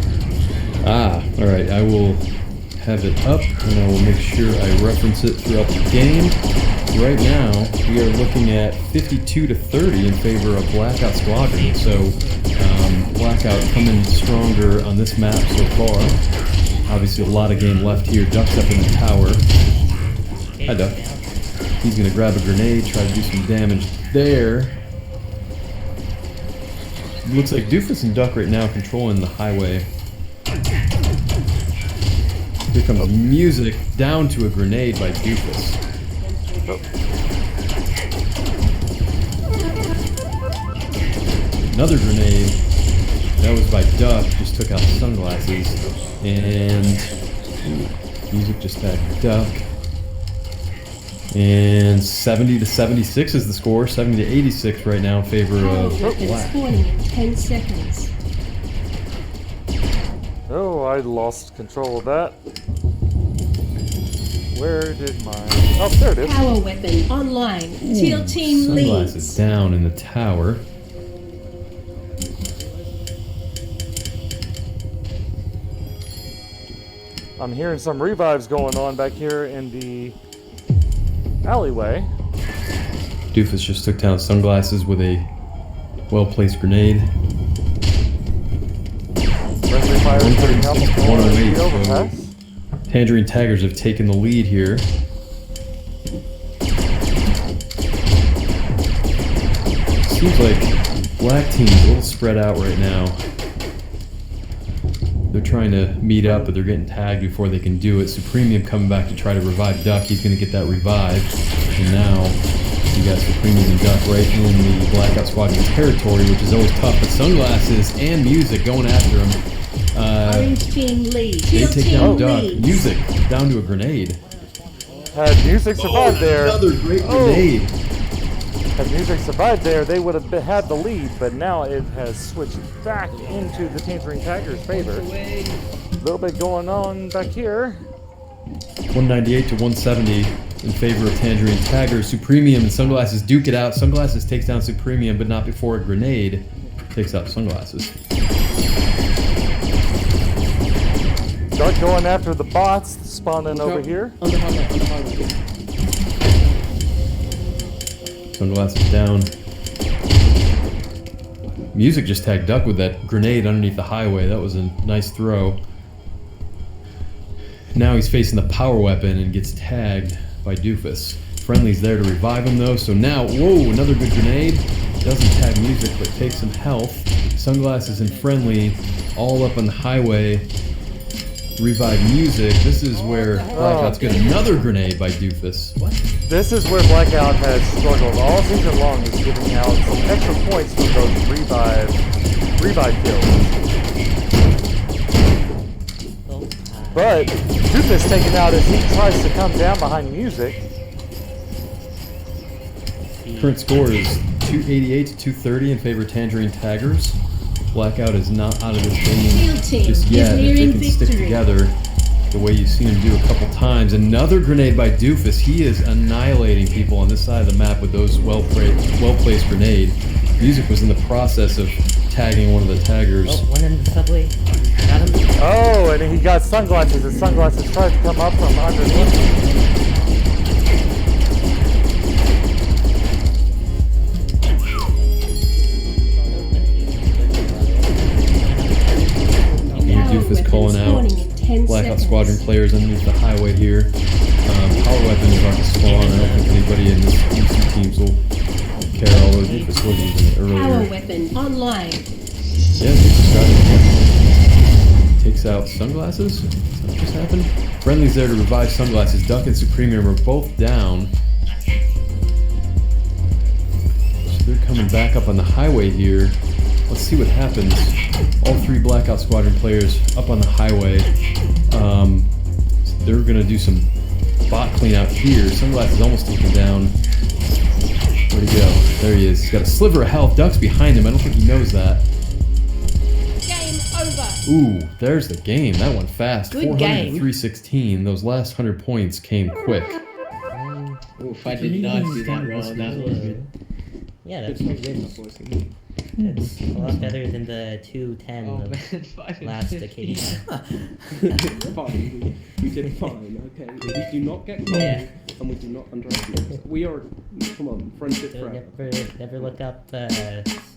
S2: Ah, alright, I will have it up and I will make sure I reference it throughout the game. Right now, we are looking at 52-30 in favor of Blackout Squadron, so Blackout coming stronger on this map so far. Obviously a lot of game left here. Duck's up in the tower. Hi Duck. He's gonna grab a grenade, try to do some damage there. Looks like Doofus and Duck right now controlling the highway. Here comes Music down to a grenade by Doofus. Another grenade. That was by Duck, just took out the Sunglasses. And Music just tagged Duck. And 70 to 76 is the score. 70 to 86 right now in favor of Black.
S11: Spawning in 10 seconds.
S3: Oh, I lost control of that. Where did my... Oh, there it is.
S11: Power weapon online. Teal team leads.
S2: Sunglasses down in the tower.
S3: I'm hearing some revives going on back here in the alleyway.
S2: Doofus just took down Sunglasses with a well-placed grenade.
S3: Friendly fire is putting up
S2: 108,
S3: the overpass.
S2: so Tangerine Taggers have taken the lead here. Seems like Black Team's a little spread out right now. They're trying to meet up, but they're getting tagged before they can do it. Supremium coming back to try to revive Duck. He's going to get that revived. And now you got Supremium and Duck right in the Blackout Squadron territory, which is always tough. But Sunglasses and Music going after him.
S11: Orange team lead.
S2: They take down Duck.
S11: leads.
S2: Music down to a grenade.
S3: Had Music survived there.
S2: Another great grenade.
S3: Had Music survived there, they would have had the lead, but now it has switched back into the Tangerine Tigers' favor. A little bit going on back here.
S2: 198 to 170 in favor of Tangerine Tigers. Supremium and Sunglasses duke it out. Sunglasses takes down Supremium, but not before a grenade takes out Sunglasses.
S3: Duck going after the bots spawning over here.
S4: Under highway.
S2: Sunglasses down. Music just tagged Duck with that grenade underneath the highway. That was a nice throw. Now he's facing the power weapon and gets tagged by Doofus. Friendly's there to revive him though, so now, whoa, another good grenade. Doesn't tag Music, but takes some health. Sunglasses and Friendly all up on the highway. Revive Music. This is where Blackout's got another grenade by Doofus. What?
S3: This is where Blackout has struggled all season long, is giving out some extra points for those revive kills. But Doofus taken out as he tries to come down behind Music.
S2: Current score is 288 to 230 in favor of Tangerine Taggers. Blackout is not out of this game just yet. If they can stick together the way you've seen him do a couple times. Another grenade by Doofus. He is annihilating people on this side of the map with those well-placed grenade. Music was in the process of tagging one of the taggers.
S5: Oh, one in the subway. Got him.
S3: Oh, and he got Sunglasses, and Sunglasses tried to come up from underneath.
S2: Doofus calling out Blackout Squadron players underneath the highway here. Power weapon is about to spawn. I don't think anybody in this DC teams will care, although Doofus was using it earlier.
S11: Power weapon online.
S2: Yeah, Doofus got it. Takes out Sunglasses. Is that what just happened? Friendly's there to revive Sunglasses. Duck and Supremium are both down. So they're coming back up on the highway here. Let's see what happens. All three Blackout Squadron players up on the highway. They're going to do some bot clean out here. Sunglasses almost taken down. Where'd he go? There he is. He's got a sliver of health. Duck's behind him. I don't think he knows that.
S11: Game over.
S2: Ooh, there's the game. That went fast.
S11: Good
S2: 400
S11: game.
S2: to 316. Those last 100 points came quick.
S12: Oof, I did not see that roll. That was good.
S5: Yeah, that's pretty good. It's a lot better than the 210 last occasion.
S4: Fine, we did fine, okay? We do not get cold, and we do not underestimate. We are, come on, friendship forever.
S5: Never look up.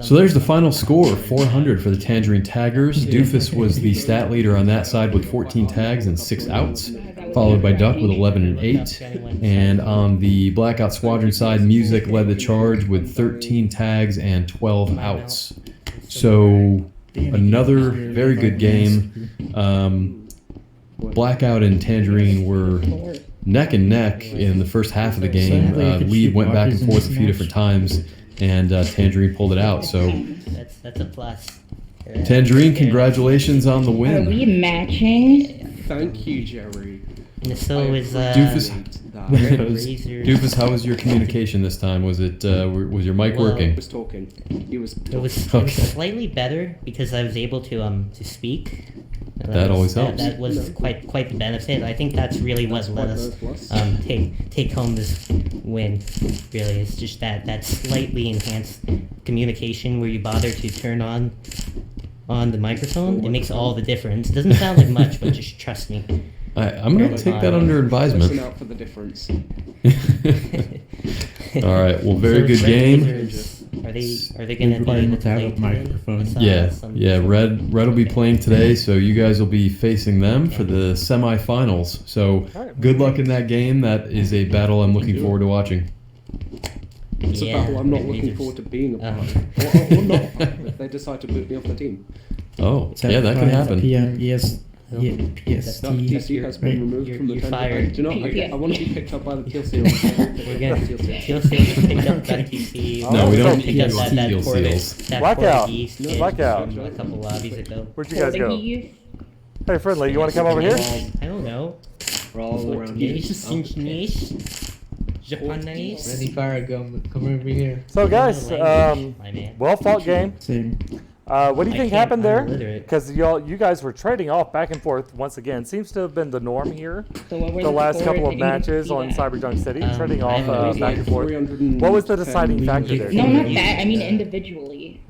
S2: So there's the final score, 400 for the Tangerine Taggers. Doofus was the stat leader on that side with 14 tags and 6 outs, followed by Duck with 11 and 8. And on the Blackout Squadron side, Music led the charge with 13 tags and 12 outs. So another very good game. Blackout and Tangerine were neck and neck in the first half of the game. Lead went back and forth a few different times, and Tangerine pulled it out. So
S5: that's a plus.
S2: Tangerine, congratulations on the win.
S10: Are we matching?
S4: Thank you, Jerry.
S5: And so is
S2: Doofus.
S5: Razor.
S2: Doofus, how was your communication this time? Was it was your mic working?
S4: He was talking.
S5: It was slightly better because I was able to speak.
S2: That always helps.
S5: That was quite the benefit. I think that's really what let us take home this win. Really, it's just that slightly enhanced communication where you bother to turn on the microphone. It makes all the difference. It doesn't sound like much, but just trust me.
S2: I'm going to take that under advisement.
S4: Listen out for the difference.
S2: All right. Well, very good game.
S5: Are they going to be able to play
S9: microphone?
S2: Yeah. Red will be playing today, so you guys will be facing them for the semifinals. So good luck in that game. That is a battle I'm looking forward to watching.
S4: It's a battle I'm not looking forward to being a part of. Or not if they decide to boot me off the team.
S2: Oh, yeah, that can happen.
S4: PST has been removed from the fired. Do you know, I want to be picked up by the kill seal.
S5: We're getting kill seals picked up by TC.
S2: No, we don't
S5: pick up that
S2: kill seals.
S3: Blackout.
S5: Blackout. A couple lobbies ago.
S3: Where'd you guys go? Hey, Friendly, you want to come over here?
S5: I don't know.
S12: We're all around here.
S5: Japanese.
S12: Ready, fire, come over here.
S3: So, guys, well fought game.
S9: Same.
S3: What do you think happened there? Because you guys were trading off back and forth once again. Seems to have been the norm here. The last couple of matches on Cyberjunk City, trading off back and forth. What was the deciding factor there?
S10: No, not that. I mean individually.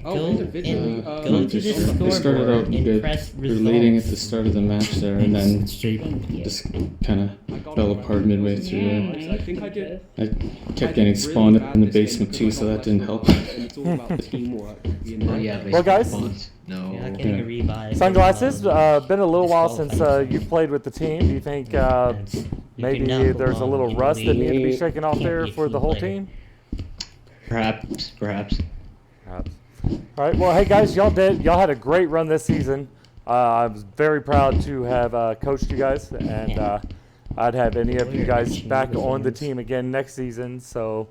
S4: Individually.
S5: Go to the scoreboard.
S13: We started out good. We were leading at the start of the match there, and then
S5: Jake.
S13: just kind of fell apart midway through there.
S4: I think I did.
S13: I kept getting spawned up in the basement too, so that didn't help.
S4: It's all about teamwork.
S12: Oh yeah,
S3: Well, guys,
S12: no.
S5: You're not getting a revive.
S3: Sunglasses, been a little while since you played with the team. Do you think maybe there's a little rust that needed to be shaken off there for the whole team?
S12: Perhaps.
S3: All right. Well, hey guys, y'all had a great run this season. I was very proud to have coached you guys, and I'd have any of you guys back on the team again next season. So,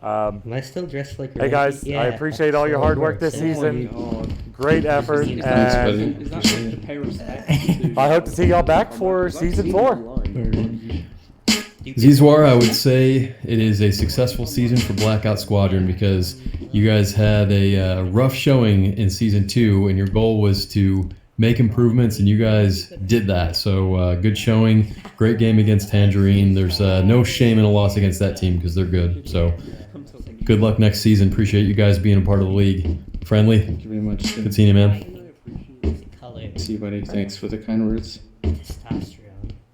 S5: am I still dressed like?
S3: Hey guys, I appreciate all your hard work this season. Great effort, and I hope to see y'all back for season 4.
S2: Zizwar, I would say it is a successful season for Blackout Squadron because you guys had a rough showing in season 2, and your goal was to make improvements, and you guys did that. So good showing, great game against Tangerine. There's no shame in a loss against that team because they're good. So good luck next season. Appreciate you guys being a part of the league. Friendly.
S13: Thank you very much.
S2: Good seeing you, man.
S13: See you, buddy. Thanks for the kind words.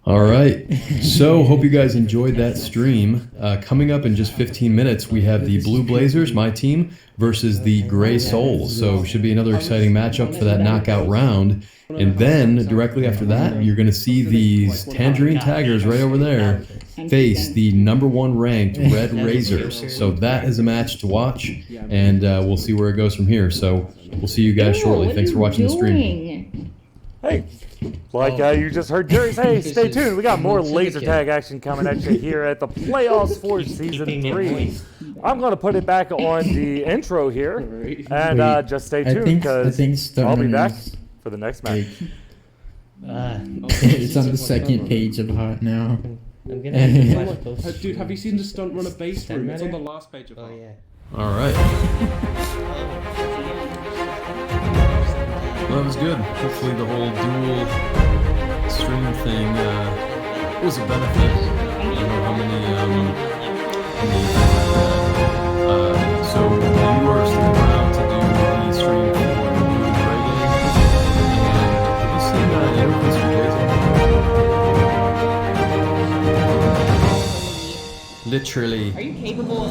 S2: All right. So hope you guys enjoyed that stream. Coming up in just 15 minutes, we have the Blue Blazers, my team, versus the Gray Souls. So should be another exciting matchup for that knockout round. And then directly after that, you're going to see these Tangerine Taggers right over there face the #1 ranked Red Razors. So that is a match to watch, and we'll see where it goes from here. So we'll see you guys shortly. Thanks for watching the stream.
S3: Hey, like you just heard Jerry say, stay tuned. We got more laser tag action coming at you here at the playoffs for season 3. I'm going to put it back on the intro here, and just stay tuned because I'll be back for the next match.
S9: It's on the second page of Hot now.
S4: Dude, have you seen the stunt runner base room? It's on the last page of Hot.
S2: All right. Well, that was good. Hopefully the whole dual stream thing was a benefit. I don't know how many so you are still around to do the stream for the Blue Gray game. And have you seen interface for Jason? Literally.
S10: Are you capable of